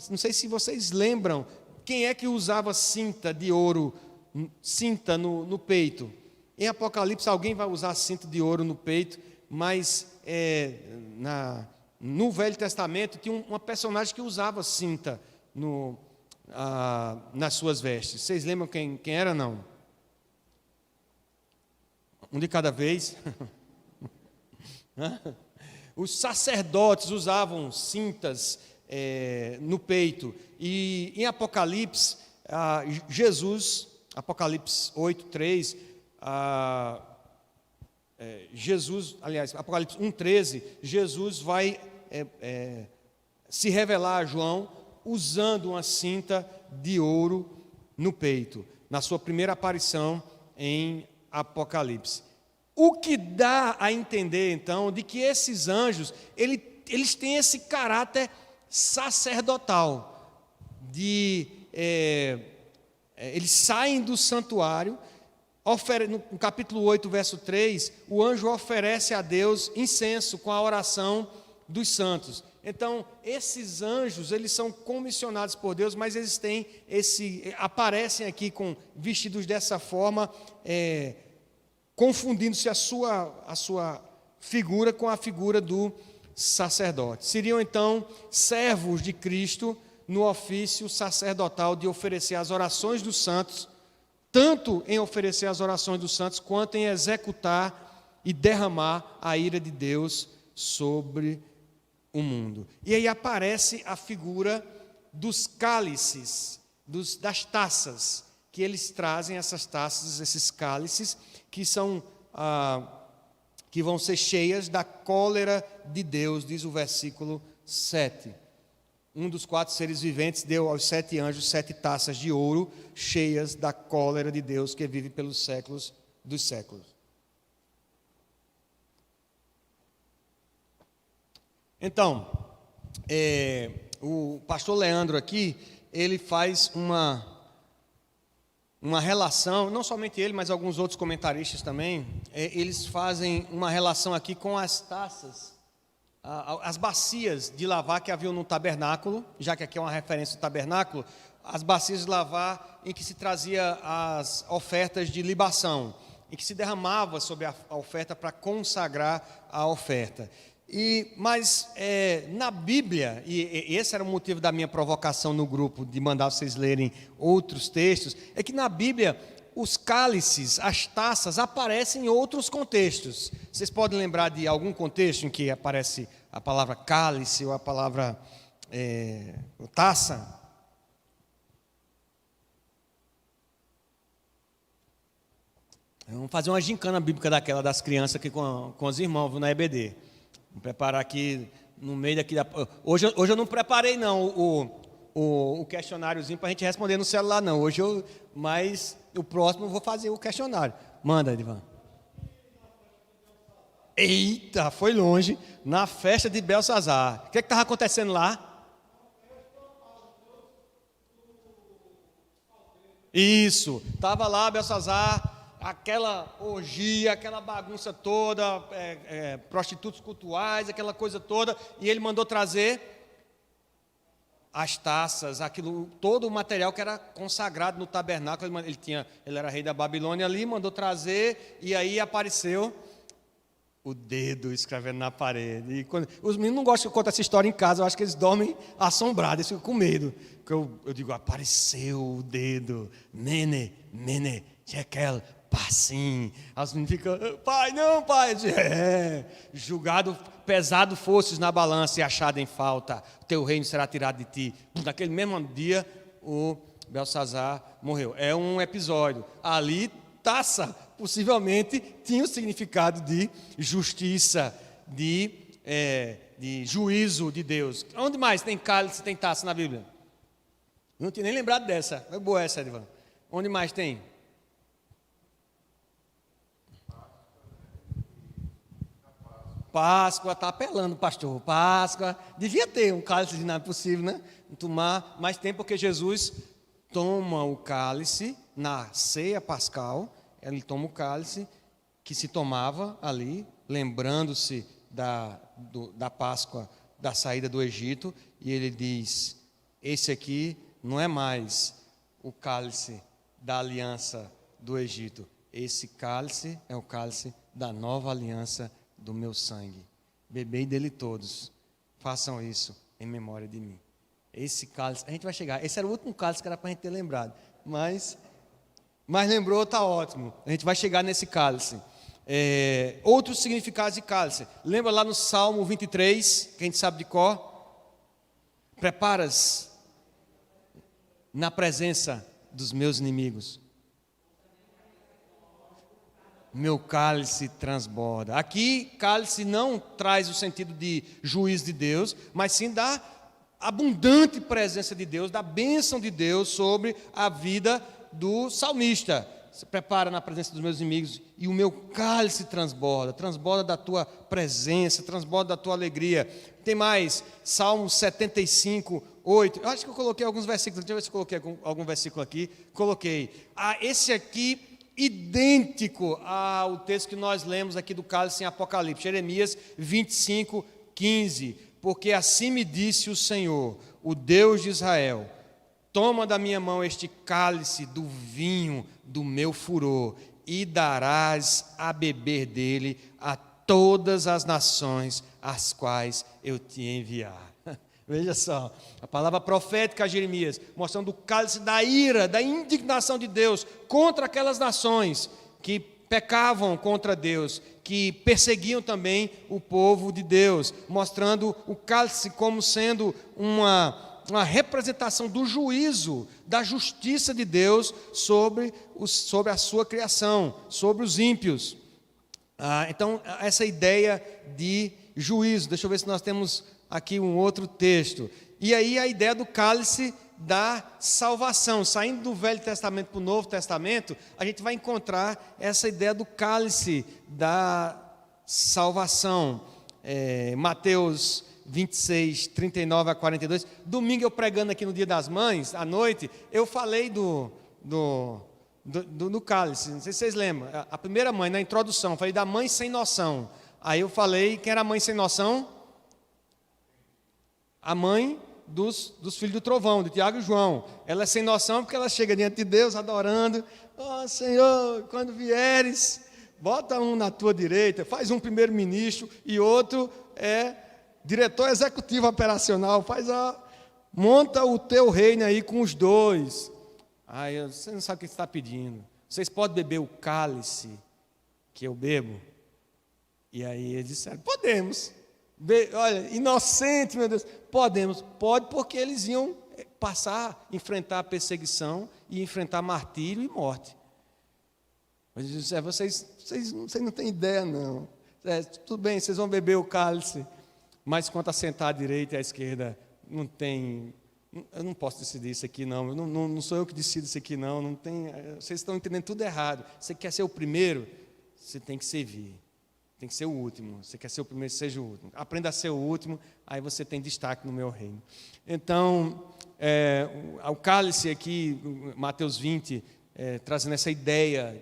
não sei se vocês lembram, quem é que usava cinta de ouro, cinta no peito? Em Apocalipse alguém vai usar cinta de ouro no peito, mas no Velho Testamento tinha uma personagem que usava cinta nas suas vestes. Vocês lembram quem era, não? Um de cada vez. Os sacerdotes usavam cintas no peito. E em Apocalipse, Jesus, Apocalipse 8, 3, Jesus, aliás, Apocalipse 1,13, Jesus vai se revelar a João usando uma cinta de ouro no peito, na sua primeira aparição em Apocalipse. O que dá a entender, então, de que esses anjos, eles têm esse caráter sacerdotal, eles saem do santuário. No capítulo 8, verso 3, o anjo oferece a Deus incenso com a oração dos santos. Então, esses anjos, eles são comissionados por Deus, mas eles têm aparecem aqui vestidos dessa forma, confundindo-se a sua figura com a figura do sacerdote. Seriam, então, servos de Cristo no ofício sacerdotal de oferecer as orações dos santos, tanto em oferecer as orações dos santos, quanto em executar e derramar a ira de Deus sobre o mundo. E aí aparece a figura dos cálices, das taças, que eles trazem essas taças, esses cálices, que vão ser cheias da cólera de Deus, diz o versículo 7. Um dos 4 seres viventes deu aos 7 anjos 7 taças de ouro, cheias da cólera de Deus, que vive pelos séculos dos séculos. Então, o pastor Leandro aqui, ele faz uma relação, não somente ele, mas alguns outros comentaristas também, eles fazem uma relação aqui com as taças, as bacias de lavar que haviam no tabernáculo, já que aqui é uma referência do tabernáculo, as bacias de lavar em que se trazia as ofertas de libação, em que se derramava sobre a oferta para consagrar a oferta. Mas na Bíblia, e esse era o motivo da minha provocação no grupo, de mandar vocês lerem outros textos, é que na Bíblia os cálices, as taças, aparecem em outros contextos. Vocês podem lembrar de algum contexto em que aparece a palavra cálice ou a palavra taça? Vamos fazer uma gincana bíblica daquela das crianças aqui com os irmãos na EBD. Vou preparar aqui no meio daqui. Hoje eu não preparei não o questionáriozinho para a gente responder no celular não. Mas o próximo eu vou fazer o questionário. Manda, Edivan. Eita, foi longe. Na festa de Belsazar. O que estava acontecendo lá? Isso. Estava lá Belsazar, aquela orgia, aquela bagunça toda, prostitutos cultuais, aquela coisa toda. E ele mandou trazer as taças, todo o material que era consagrado no tabernáculo. Ele era rei da Babilônia ali, mandou trazer, e aí apareceu o dedo escrevendo na parede. E os meninos não gostam que eu conte essa história em casa, eu acho que eles dormem assombrados, eles ficam com medo. Eu digo, apareceu o dedo, Mene, Jequel, Passim. As meninas ficam, pai, não, pai. Julgado pesado fosses na balança e achado em falta, o teu reino será tirado de ti. Naquele mesmo dia, o Belsazar morreu. É um episódio. Ali, taça, possivelmente, tinha o significado de justiça, de juízo de Deus. Onde mais tem cálice, tem taça na Bíblia? Não tinha nem lembrado dessa. É boa essa, Edvan. Onde mais tem? Páscoa, está apelando, pastor. Páscoa, devia ter um cálice, não é possível, né? Tomar, mas tem porque Jesus toma o cálice na ceia pascal, ele toma o cálice que se tomava ali, lembrando-se da Páscoa, da saída do Egito, e ele diz: esse aqui não é mais o cálice da aliança do Egito, esse cálice é o cálice da nova aliança do meu sangue. Bebei dele todos, façam isso em memória de mim. Esse cálice, a gente vai chegar, esse era o último cálice que era para a gente ter lembrado, mas lembrou, está ótimo, a gente vai chegar nesse cálice. Outros significados de cálice, lembra lá no Salmo 23, que a gente sabe de cor? Preparas na presença dos meus inimigos. meu cálice transborda. Aqui, cálice não traz o sentido de juízo de Deus, mas sim da abundante presença de Deus, da bênção de Deus sobre a vida do salmista. Se prepara na presença dos meus inimigos e o meu cálice transborda, transborda da tua presença, transborda da tua alegria. Tem mais, Salmo 75, 8. Eu acho que eu coloquei alguns versículos, deixa eu ver se eu coloquei algum versículo aqui. Coloquei. Esse aqui, idêntico ao texto que nós lemos aqui do cálice em Apocalipse, Jeremias 25, 15. Porque assim me disse o Senhor, o Deus de Israel: toma da minha mão este cálice do vinho do meu furor e darás a beber dele a todas as nações às quais eu te enviar. Veja só, a palavra profética a Jeremias, mostrando o cálice da ira, da indignação de Deus contra aquelas nações que pecavam contra Deus, que perseguiam também o povo de Deus, mostrando o cálice como sendo uma representação do juízo, da justiça de Deus sobre a sua criação, sobre os ímpios. Então, essa ideia de juízo. Deixa eu ver se nós temos aqui um outro texto. E aí a ideia do cálice da salvação. Saindo do Velho Testamento para o Novo Testamento, a gente vai encontrar essa ideia do cálice da salvação. Mateus 26, 39 a 42. Domingo eu pregando aqui no Dia das Mães, à noite, eu falei do cálice. Não sei se vocês lembram. A primeira mãe, na introdução, falei da mãe sem noção. Aí eu falei, quem era a mãe sem noção? A mãe dos filhos do trovão, de Tiago e João. Ela é sem noção porque ela chega diante de Deus adorando. Ó Senhor, quando vieres, bota um na tua direita, faz um primeiro-ministro e outro diretor executivo operacional, monta o teu reino aí com os dois. Você não sabe o que você está pedindo. Vocês podem beber o cálice que eu bebo? E aí eles disseram, podemos. Olha, inocente, meu Deus, podemos. Pode, porque eles iam enfrentar a perseguição e enfrentar martírio e morte. Mas vocês não têm ideia, não. Tudo bem, vocês vão beber o cálice, mas quanto a sentar à direita e à esquerda, não tem. Eu não posso decidir isso aqui, não. Não sou eu que decido isso aqui, não. Não tem. Vocês estão entendendo tudo errado. Você quer ser o primeiro, você tem que servir. Tem que ser o último. Você quer ser o primeiro, seja o último. Aprenda a ser o último, aí você tem destaque no meu reino. Então, o cálice aqui, Mateus 20, trazendo essa ideia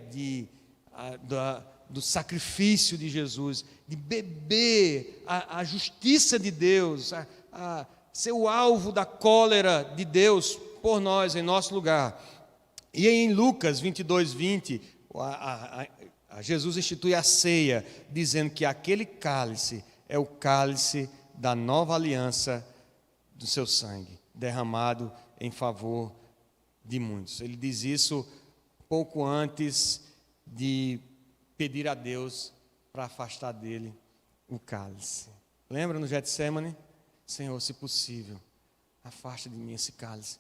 do sacrifício de Jesus, de beber a justiça de Deus, ser o alvo da cólera de Deus por nós, em nosso lugar. E em Lucas 22, 20, Jesus institui a ceia, dizendo que aquele cálice é o cálice da nova aliança do seu sangue, derramado em favor de muitos. Ele diz isso pouco antes de pedir a Deus para afastar dele o cálice. Lembra no Getsêmani? Senhor, se possível, afasta de mim esse cálice,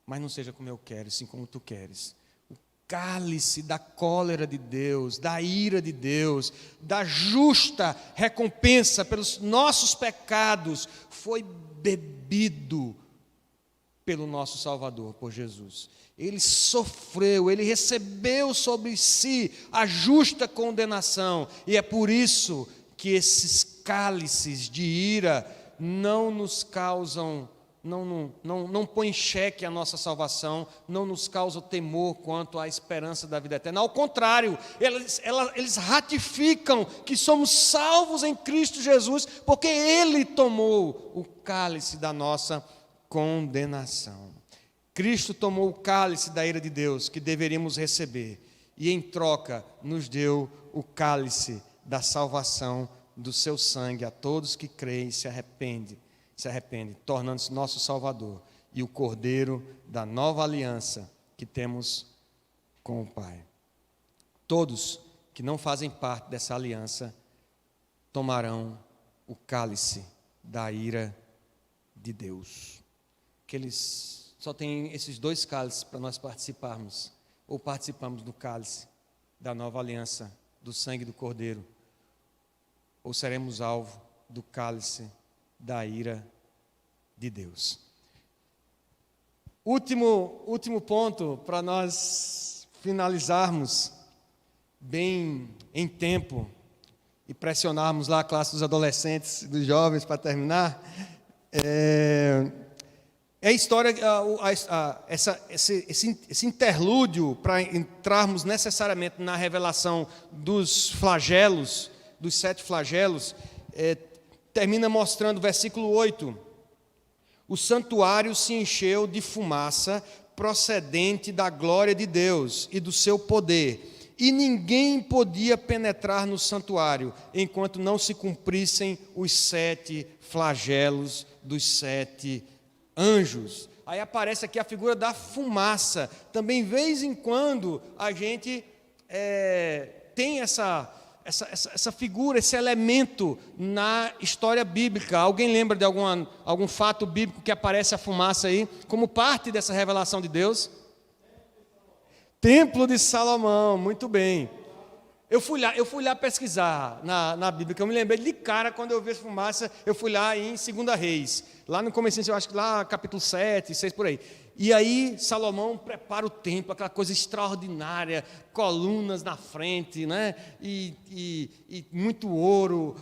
mas não seja como eu quero, sim como tu queres. Cálice da cólera de Deus, da ira de Deus, da justa recompensa pelos nossos pecados, foi bebido pelo nosso Salvador, por Jesus. Ele sofreu, ele recebeu sobre si a justa condenação, e é por isso que esses cálices de ira não nos causam, não põe em xeque a nossa salvação, não nos causa temor quanto à esperança da vida eterna. Ao contrário, eles ratificam que somos salvos em Cristo Jesus, porque Ele tomou o cálice da nossa condenação. Cristo tomou o cálice da ira de Deus, que deveríamos receber, e em troca nos deu o cálice da salvação do seu sangue a todos que creem e se arrependem, tornando-se nosso Salvador e o Cordeiro da nova aliança que temos com o Pai. Todos que não fazem parte dessa aliança tomarão o cálice da ira de Deus. Que eles só têm esses dois cálices para nós participarmos, ou participamos do cálice da nova aliança do sangue do Cordeiro, ou seremos alvo do cálice da ira de Deus. Último ponto para nós finalizarmos bem em tempo e pressionarmos lá a classe dos adolescentes, dos jovens para terminar. É a história, esse interlúdio para entrarmos necessariamente na revelação dos flagelos, dos 7 flagelos, termina mostrando, versículo 8, o santuário se encheu de fumaça procedente da glória de Deus e do seu poder, e ninguém podia penetrar no santuário, enquanto não se cumprissem os 7 flagelos dos 7 anjos. Aí aparece aqui a figura da fumaça. Também, de vez em quando, a gente tem essa figura, esse elemento na história bíblica. Alguém lembra de algum fato bíblico que aparece a fumaça aí, como parte dessa revelação de Deus? Templo de Salomão, muito bem. Eu fui lá pesquisar na Bíblia, que eu me lembrei de cara quando eu vi essa fumaça, eu fui lá em 2 Reis, lá no comecinho, eu acho que lá capítulo 7, 6 por aí. E aí Salomão prepara o templo, aquela coisa extraordinária, colunas na frente, né? E muito ouro,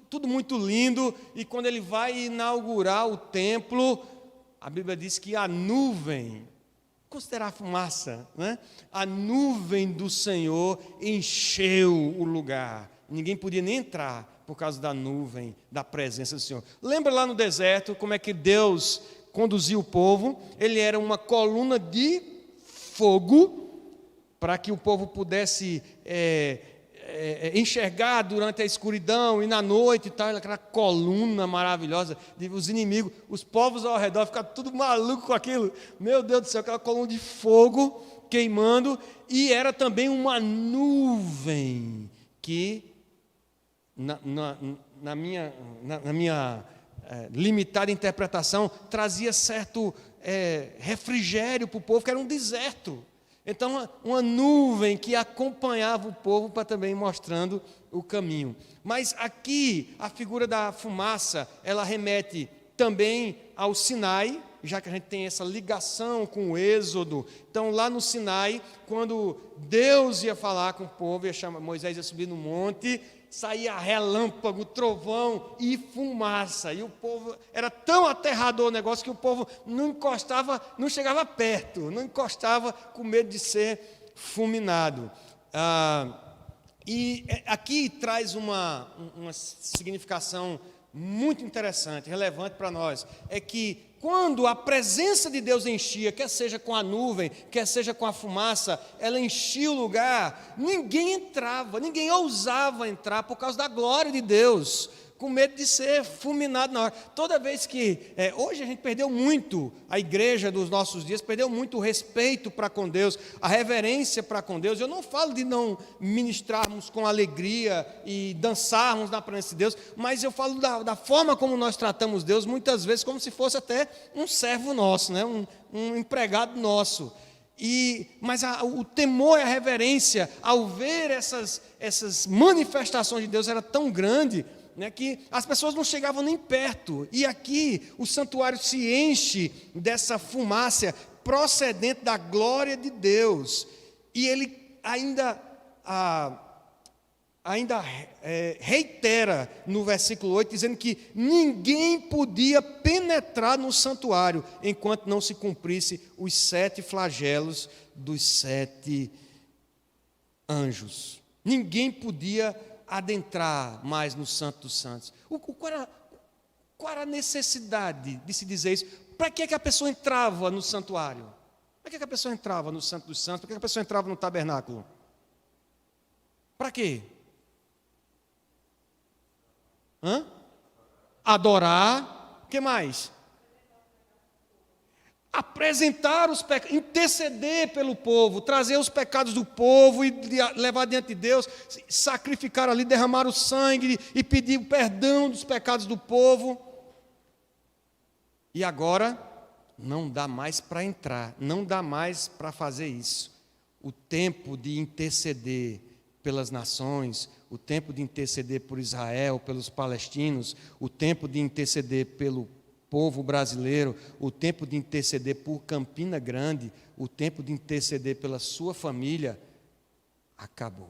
tudo muito lindo. E quando ele vai inaugurar o templo, a Bíblia diz que a nuvem, considerar a fumaça, né? A nuvem do Senhor encheu o lugar. Ninguém podia nem entrar por causa da nuvem, da presença do Senhor. Lembra lá no deserto como é que Deus conduziu o povo? Ele era uma coluna de fogo para que o povo pudesse enxergar durante a escuridão e na noite e tal, aquela coluna maravilhosa, os inimigos, os povos ao redor ficaram tudo maluco com aquilo, meu Deus do céu, aquela coluna de fogo queimando, e era também uma nuvem que na minha limitada interpretação trazia certo refrigério para o povo, que era um deserto. Então, uma nuvem que acompanhava o povo para também mostrando o caminho. Mas aqui, a figura da fumaça, ela remete também ao Sinai, já que a gente tem essa ligação com o Êxodo. Então, lá no Sinai, quando Deus ia falar com o povo, Moisés ia subir no monte, saía relâmpago, trovão e fumaça. E o povo, era tão aterrador o negócio que o povo não encostava, não chegava perto, não encostava com medo de ser fulminado. E aqui traz uma significação muito interessante, relevante para nós, é que quando a presença de Deus enchia, quer seja com a nuvem, quer seja com a fumaça, ela enchia o lugar, ninguém entrava, ninguém ousava entrar por causa da glória de Deus, com medo de ser fulminado na hora. Toda vez que, hoje a gente perdeu muito, a igreja dos nossos dias perdeu muito o respeito para com Deus, a reverência para com Deus. Eu não falo de não ministrarmos com alegria e dançarmos na presença de Deus, mas eu falo da forma como nós tratamos Deus, muitas vezes como se fosse até um servo nosso, né? um empregado nosso. Mas o temor e a reverência, ao ver essas manifestações de Deus, era tão grande, né, que as pessoas não chegavam nem perto. E aqui o santuário se enche dessa fumaça procedente da glória de Deus. E ele ainda reitera no versículo 8, dizendo que ninguém podia penetrar no santuário enquanto não se cumprisse os 7 flagelos dos 7 anjos. Ninguém podia adentrar mais no Santo dos Santos. Qual era a necessidade de se dizer isso? Para que a pessoa entrava no santuário? Para que a pessoa entrava no Santo dos Santos? Para que a pessoa entrava no tabernáculo? Para quê? Adorar. O que mais? Apresentar os pecados, interceder pelo povo, trazer os pecados do povo e levar diante de Deus, sacrificar ali, derramar o sangue e pedir o perdão dos pecados do povo. E agora não dá mais para entrar, não dá mais para fazer isso. O tempo de interceder pelas nações, o tempo de interceder por Israel, pelos palestinos, o tempo de interceder pelo povo brasileiro, o tempo de interceder por Campina Grande, o tempo de interceder pela sua família, acabou.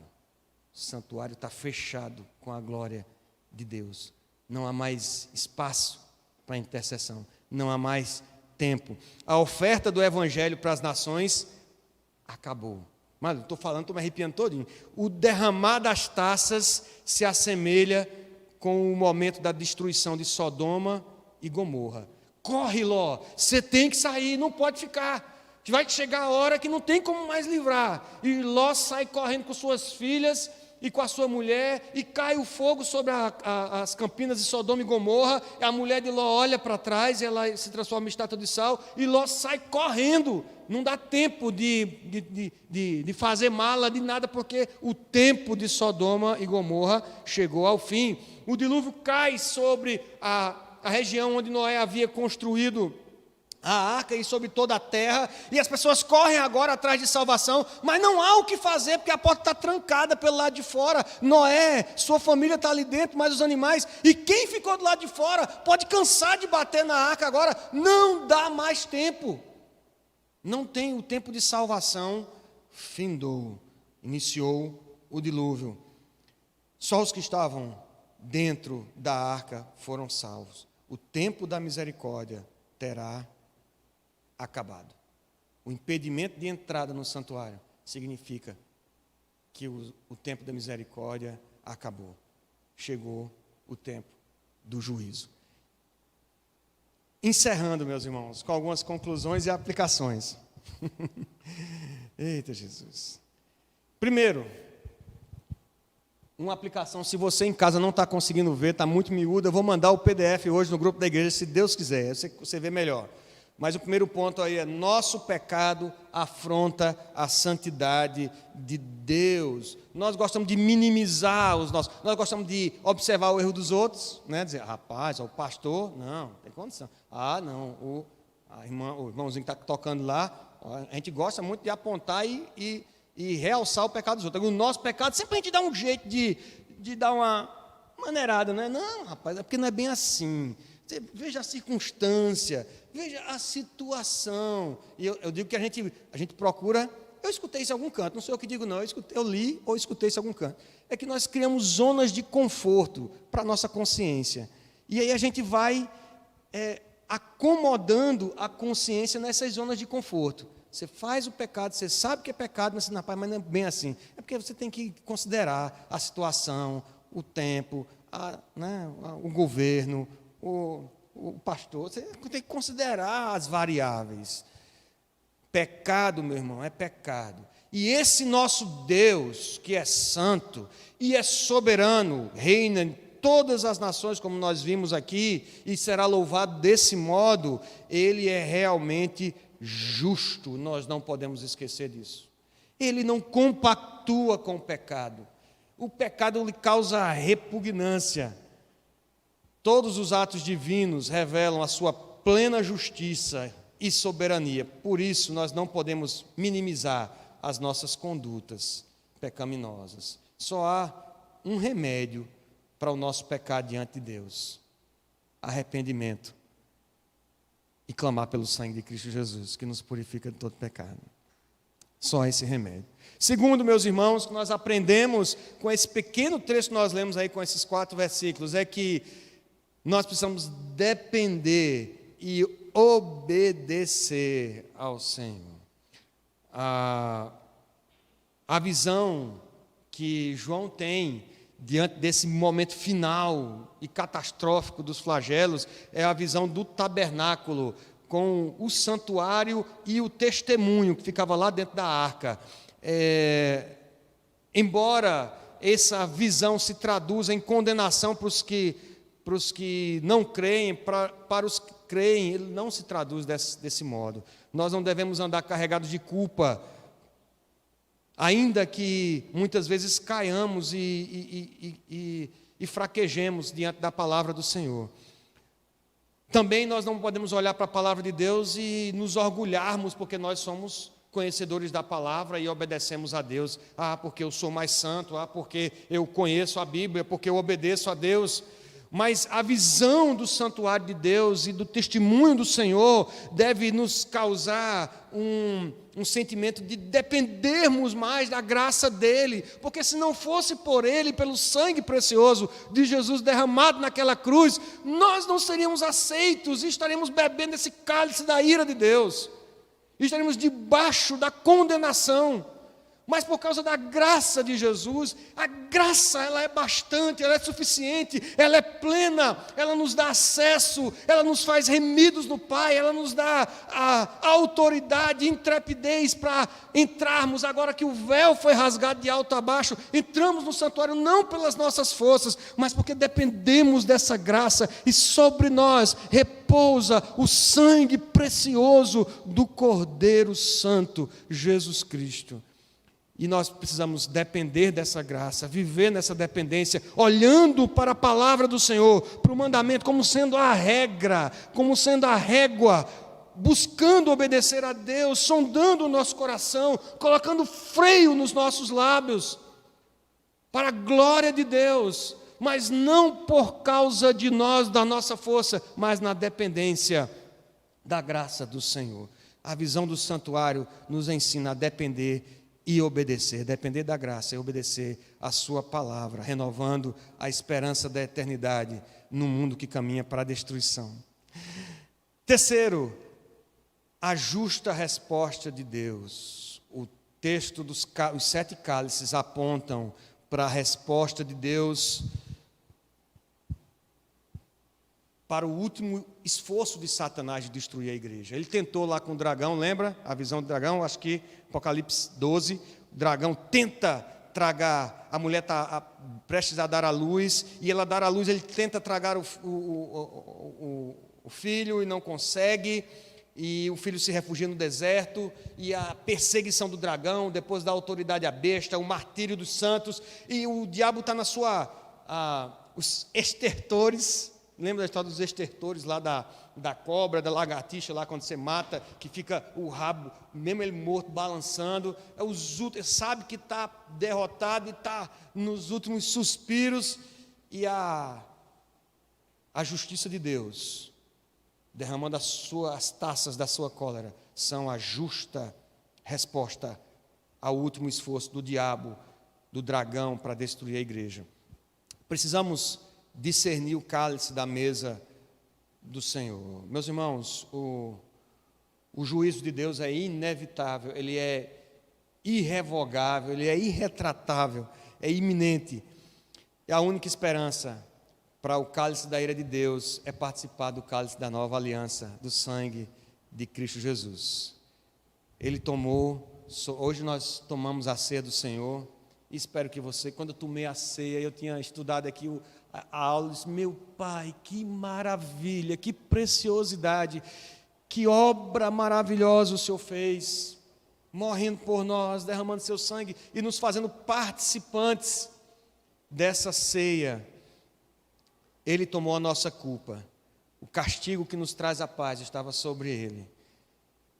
O santuário está fechado com a glória de Deus. Não há mais espaço para intercessão, não há mais tempo. A oferta do evangelho para as nações acabou. Mas eu estou falando, estou me arrepiando todinho. O derramar das taças se assemelha com o momento da destruição de Sodoma e Gomorra. Corre, Ló, você tem que sair, não pode ficar. Vai chegar a hora que não tem como mais livrar. E Ló sai correndo com suas filhas e com a sua mulher, e cai o fogo sobre as campinas de Sodoma e Gomorra. A mulher de Ló olha para trás, e ela se transforma em estátua de sal, e Ló sai correndo. Não dá tempo de fazer mala, de nada, porque o tempo de Sodoma e Gomorra chegou ao fim. O dilúvio cai sobre a região onde Noé havia construído a arca e sobre toda a terra, e as pessoas correm agora atrás de salvação, mas não há o que fazer, porque a porta está trancada pelo lado de fora. Noé, sua família está ali dentro, mas os animais, e quem ficou do lado de fora pode cansar de bater na arca agora. Não dá mais tempo, não tem o tempo de salvação, findou, iniciou o dilúvio. Só os que estavam dentro da arca foram salvos. O tempo da misericórdia terá acabado. O impedimento de entrada no santuário significa que o tempo da misericórdia acabou. Chegou o tempo do juízo. Encerrando, meus irmãos, com algumas conclusões e aplicações. Eita Jesus. Primeiro, uma aplicação, se você em casa não está conseguindo ver, está muito miúdo, eu vou mandar o PDF hoje no grupo da igreja, se Deus quiser, você vê melhor. Mas o primeiro ponto aí é: nosso pecado afronta a santidade de Deus. Nós gostamos de minimizar os nossos, nós gostamos de observar o erro dos outros, né? Dizer, rapaz, o pastor, não tem condição. Não, o irmãozinho que está tocando lá, a gente gosta muito de apontar e realçar o pecado dos outros. O nosso pecado, sempre a gente dá um jeito de dar uma maneirada, né? Não, rapaz, é porque não é bem assim. Você veja a circunstância, veja a situação. E eu digo que a gente procura. Eu escutei isso em algum canto, não sei eu que digo, não. Eu li ou escutei isso em algum canto. É que nós criamos zonas de conforto para a nossa consciência. E aí a gente vai acomodando a consciência nessas zonas de conforto. Você faz o pecado, você sabe que é pecado, mas não é bem assim. É porque você tem que considerar a situação, o tempo, o governo, o pastor. Você tem que considerar as variáveis. Pecado, meu irmão, é pecado. E esse nosso Deus, que é santo e é soberano, reina em todas as nações, como nós vimos aqui, e será louvado desse modo, ele é realmente justo, nós não podemos esquecer disso. Ele não compactua com o pecado. O pecado lhe causa repugnância. Todos os atos divinos revelam a sua plena justiça e soberania. Por isso, nós não podemos minimizar as nossas condutas pecaminosas. Só há um remédio para o nosso pecado diante de Deus: arrependimento e clamar pelo sangue de Cristo Jesus, que nos purifica de todo pecado. Só esse remédio. Segundo, meus irmãos, que nós aprendemos com esse pequeno trecho que nós lemos aí, com esses 4 versículos, é que nós precisamos depender e obedecer ao Senhor. A visão que João tem diante desse momento final e catastrófico dos flagelos é a visão do tabernáculo, com o santuário e o testemunho que ficava lá dentro da arca. Embora essa visão se traduza em condenação para os que não creem, para os que creem, ele não se traduz desse modo. Nós não devemos andar carregados de culpa, ainda que muitas vezes caiamos e fraquejemos diante da palavra do Senhor. Também nós não podemos olhar para a palavra de Deus e nos orgulharmos porque nós somos conhecedores da palavra e obedecemos a Deus. Porque eu sou mais santo, porque eu conheço a Bíblia, porque eu obedeço a Deus. Mas a visão do santuário de Deus e do testemunho do Senhor deve nos causar um sentimento de dependermos mais da graça dEle, porque se não fosse por Ele, pelo sangue precioso de Jesus derramado naquela cruz, nós não seríamos aceitos e estaremos bebendo esse cálice da ira de Deus, estaremos debaixo da condenação. Mas por causa da graça de Jesus, a graça ela é bastante, ela é suficiente, ela é plena, ela nos dá acesso, ela nos faz remidos no Pai, ela nos dá a autoridade, intrepidez para entrarmos, agora que o véu foi rasgado de alto a baixo, entramos no santuário não pelas nossas forças, mas porque dependemos dessa graça e sobre nós repousa o sangue precioso do Cordeiro Santo, Jesus Cristo. E nós precisamos depender dessa graça, viver nessa dependência, olhando para a palavra do Senhor, para o mandamento como sendo a regra, como sendo a régua, buscando obedecer a Deus, sondando o nosso coração, colocando freio nos nossos lábios, para a glória de Deus, mas não por causa de nós, da nossa força, mas na dependência da graça do Senhor. A visão do santuário nos ensina a depender e obedecer, depender da graça e obedecer a sua palavra, renovando a esperança da eternidade no mundo que caminha para a destruição. Terceiro, a justa resposta de Deus. O texto dos 7 cálices apontam para a resposta de Deus para o último esforço de Satanás de destruir a igreja. Ele tentou lá com o dragão, lembra? A visão do dragão, acho que Apocalipse 12, o dragão tenta tragar, a mulher está prestes a dar à luz, e ela dar à luz, ele tenta tragar o filho e não consegue, e o filho se refugia no deserto, e a perseguição do dragão, depois da autoridade à besta, o martírio dos santos, e o diabo está na sua, os estertores. Lembra da história dos estertores lá da cobra, da lagartixa, lá quando você mata, que fica o rabo, mesmo ele morto, balançando. Ele sabe que está derrotado e está nos últimos suspiros. E a justiça de Deus, derramando as taças da sua cólera, são a justa resposta ao último esforço do diabo, do dragão, para destruir a igreja. Precisamos discernir o cálice da mesa do Senhor. Meus irmãos, o juízo de Deus é inevitável, ele é irrevogável, ele é irretratável, é iminente. E a única esperança para o cálice da ira de Deus é participar do cálice da nova aliança, do sangue de Cristo Jesus. Ele tomou, hoje nós tomamos a ceia do Senhor, e espero que você, quando eu tomei a ceia, eu tinha estudado aqui a aula, disse, meu Pai, que maravilha, que preciosidade, que obra maravilhosa o Senhor fez, morrendo por nós, derramando seu sangue e nos fazendo participantes dessa ceia. Ele tomou a nossa culpa, o castigo que nos traz a paz estava sobre ele.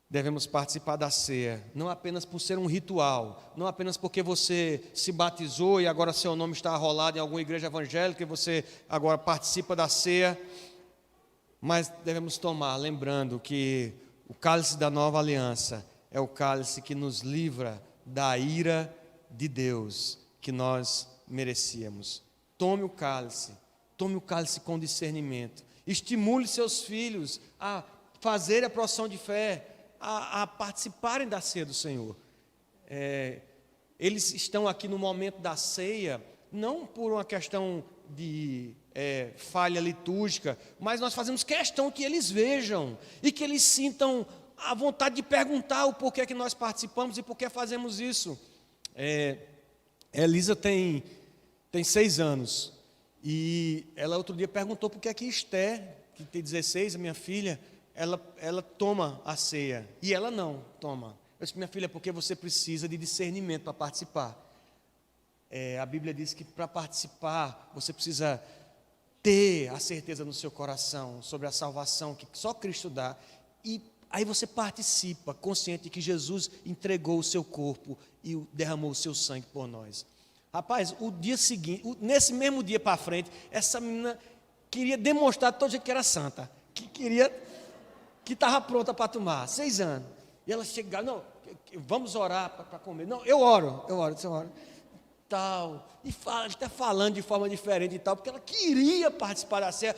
Devemos participar da ceia, não apenas por ser um ritual, não apenas porque você se batizou e agora seu nome está arrolado em alguma igreja evangélica e você agora participa da ceia, mas devemos tomar, lembrando que o cálice da nova aliança é o cálice que nos livra da ira de Deus que nós merecíamos. Tome o cálice com discernimento, estimule seus filhos a fazer a profissão de fé, a participarem da ceia do Senhor. Eles estão aqui no momento da ceia, não por uma questão de falha litúrgica, mas nós fazemos questão que eles vejam e que eles sintam a vontade de perguntar o porquê que nós participamos e por que fazemos isso. Elisa tem 6 anos e ela outro dia perguntou por que é que Esther, que tem 16, a minha filha, ela toma a ceia, e ela não toma. Eu disse, minha filha, porque você precisa de discernimento para participar. A Bíblia diz que para participar, você precisa ter a certeza no seu coração sobre a salvação que só Cristo dá, e Aí você participa, consciente de que Jesus entregou o seu corpo e derramou o seu sangue por nós. Rapaz, o dia seguinte, nesse mesmo dia para frente, essa menina queria demonstrar todo dia que era santa, que estava pronta para tomar, 6 anos. E ela chegava, não, vamos orar para comer. Não, eu oro, você ora. Tal, e fala, está falando de forma diferente e tal, porque ela queria participar da ceia.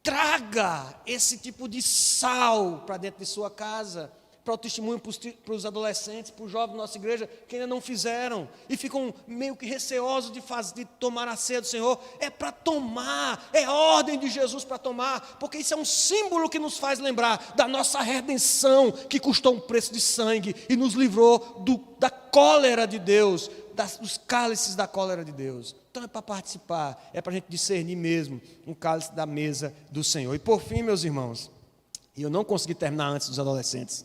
Traga esse tipo de sal para dentro de sua casa, para o testemunho para os adolescentes, para os jovens da nossa igreja, que ainda não fizeram, e ficam meio que receosos de tomar a ceia do Senhor. É para tomar, é ordem de Jesus para tomar, porque isso é um símbolo que nos faz lembrar da nossa redenção, que custou um preço de sangue, e nos livrou da cólera de Deus, dos cálices da cólera de Deus. Então é para participar, é para a gente discernir mesmo um cálice da mesa do Senhor. E por fim, meus irmãos, e eu não consegui terminar antes dos adolescentes,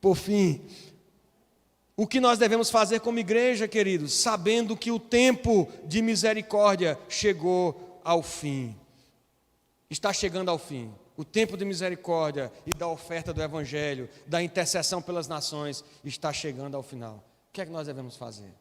por fim, o que nós devemos fazer como igreja, queridos, sabendo que o tempo de misericórdia chegou ao fim, está chegando ao fim. O tempo de misericórdia e da oferta do Evangelho, da intercessão pelas nações, está chegando ao final. O que é que nós devemos fazer?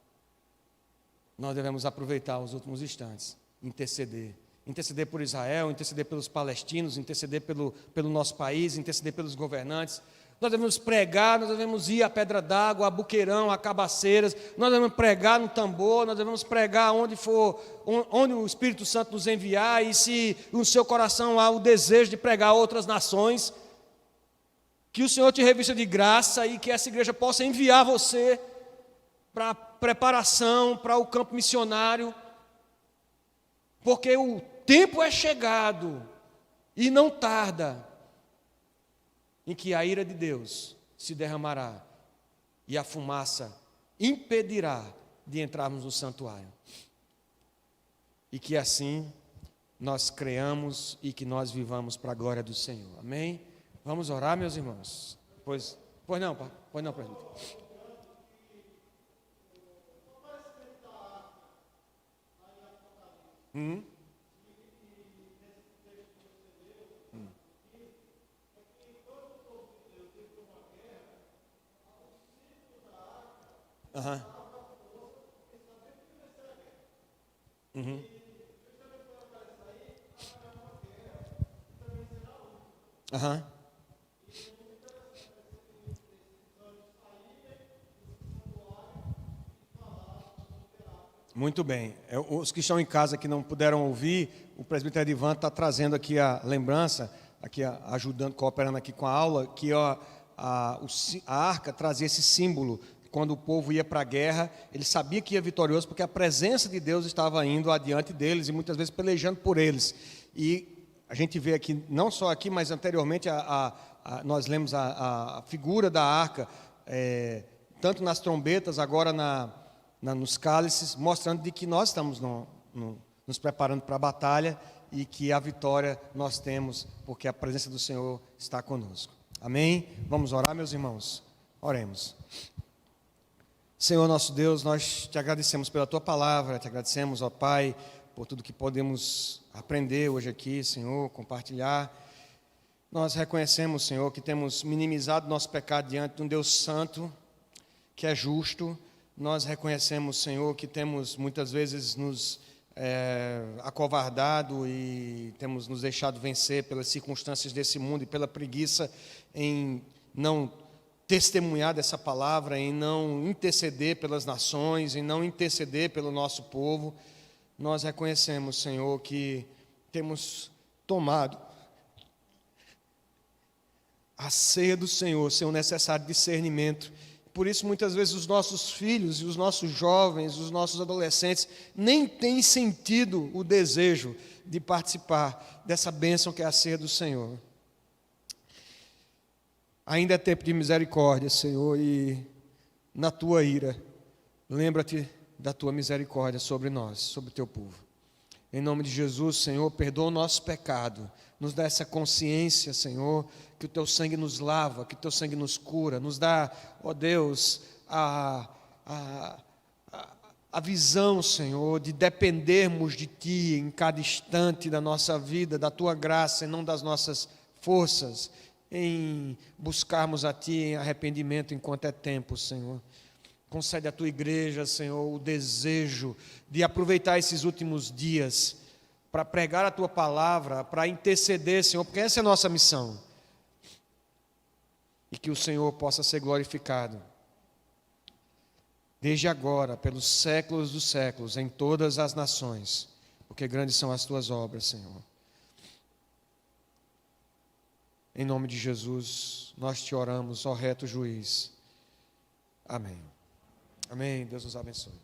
Nós devemos aproveitar os últimos instantes, interceder por Israel, interceder pelos palestinos, interceder pelo nosso país, interceder pelos governantes. Nós devemos pregar, nós devemos ir à Pedra d'Água, a Buqueirão, a Cabaceiras, nós devemos pregar no tambor, nós devemos pregar onde o Espírito Santo nos enviar, e se no seu coração há o desejo de pregar a outras nações, que o Senhor te revista de graça e que essa igreja possa enviar você para preparação, para o campo missionário, porque o tempo é chegado e não tarda, em que a ira de Deus se derramará e a fumaça impedirá de entrarmos no santuário. E que assim nós creamos e que nós vivamos para a glória do Senhor. Amém? Vamos orar, meus irmãos? Pois não, presbítero. Aham. Aham. Muito bem. Os que estão em casa que não puderam ouvir, o presbítero Edivan está trazendo aqui a lembrança, aqui ajudando, cooperando aqui com a aula, que a arca trazia esse símbolo. Quando o povo ia para a guerra, ele sabia que ia vitorioso, porque a presença de Deus estava indo adiante deles e muitas vezes pelejando por eles. E a gente vê aqui, não só aqui, mas anteriormente, nós lemos a figura da arca, tanto nas trombetas, agora nos cálices, mostrando de que nós estamos nos preparando para a batalha e que a vitória nós temos, porque a presença do Senhor está conosco. Amém? Vamos orar, meus irmãos? Oremos. Senhor nosso Deus, nós te agradecemos pela Tua palavra, te agradecemos, ó Pai, por tudo que podemos aprender hoje aqui, Senhor, compartilhar. Nós reconhecemos, Senhor, que temos minimizado nosso pecado diante de um Deus santo, que é justo. Nós reconhecemos, Senhor, que temos muitas vezes nos acovardado e temos nos deixado vencer pelas circunstâncias desse mundo e pela preguiça em não testemunhar dessa palavra, em não interceder pelas nações, em não interceder pelo nosso povo. Nós reconhecemos, Senhor, que temos tomado a ceia do Senhor, sem o necessário discernimento. Por isso, muitas vezes, os nossos filhos e os nossos jovens, os nossos adolescentes, nem têm sentido o desejo de participar dessa bênção que é a ceia do Senhor. Ainda é tempo de misericórdia, Senhor, e na Tua ira, lembra-te da Tua misericórdia sobre nós, sobre o Teu povo. Em nome de Jesus, Senhor, perdoa o nosso pecado, nos dá essa consciência, Senhor, que o Teu sangue nos lava, que o Teu sangue nos cura, nos dá, ó Deus, a visão, Senhor, de dependermos de Ti em cada instante da nossa vida, da Tua graça e não das nossas forças. em buscarmos a Ti em arrependimento enquanto é tempo, Senhor. Concede à Tua igreja, Senhor, o desejo de aproveitar esses últimos dias para pregar a Tua palavra, para interceder, Senhor, porque essa é a nossa missão. E que o Senhor possa ser glorificado, desde agora, pelos séculos dos séculos, em todas as nações, porque grandes são as Tuas obras, Senhor. Em nome de Jesus, nós Te oramos, ó reto juiz. Amém. Amém. Deus nos abençoe.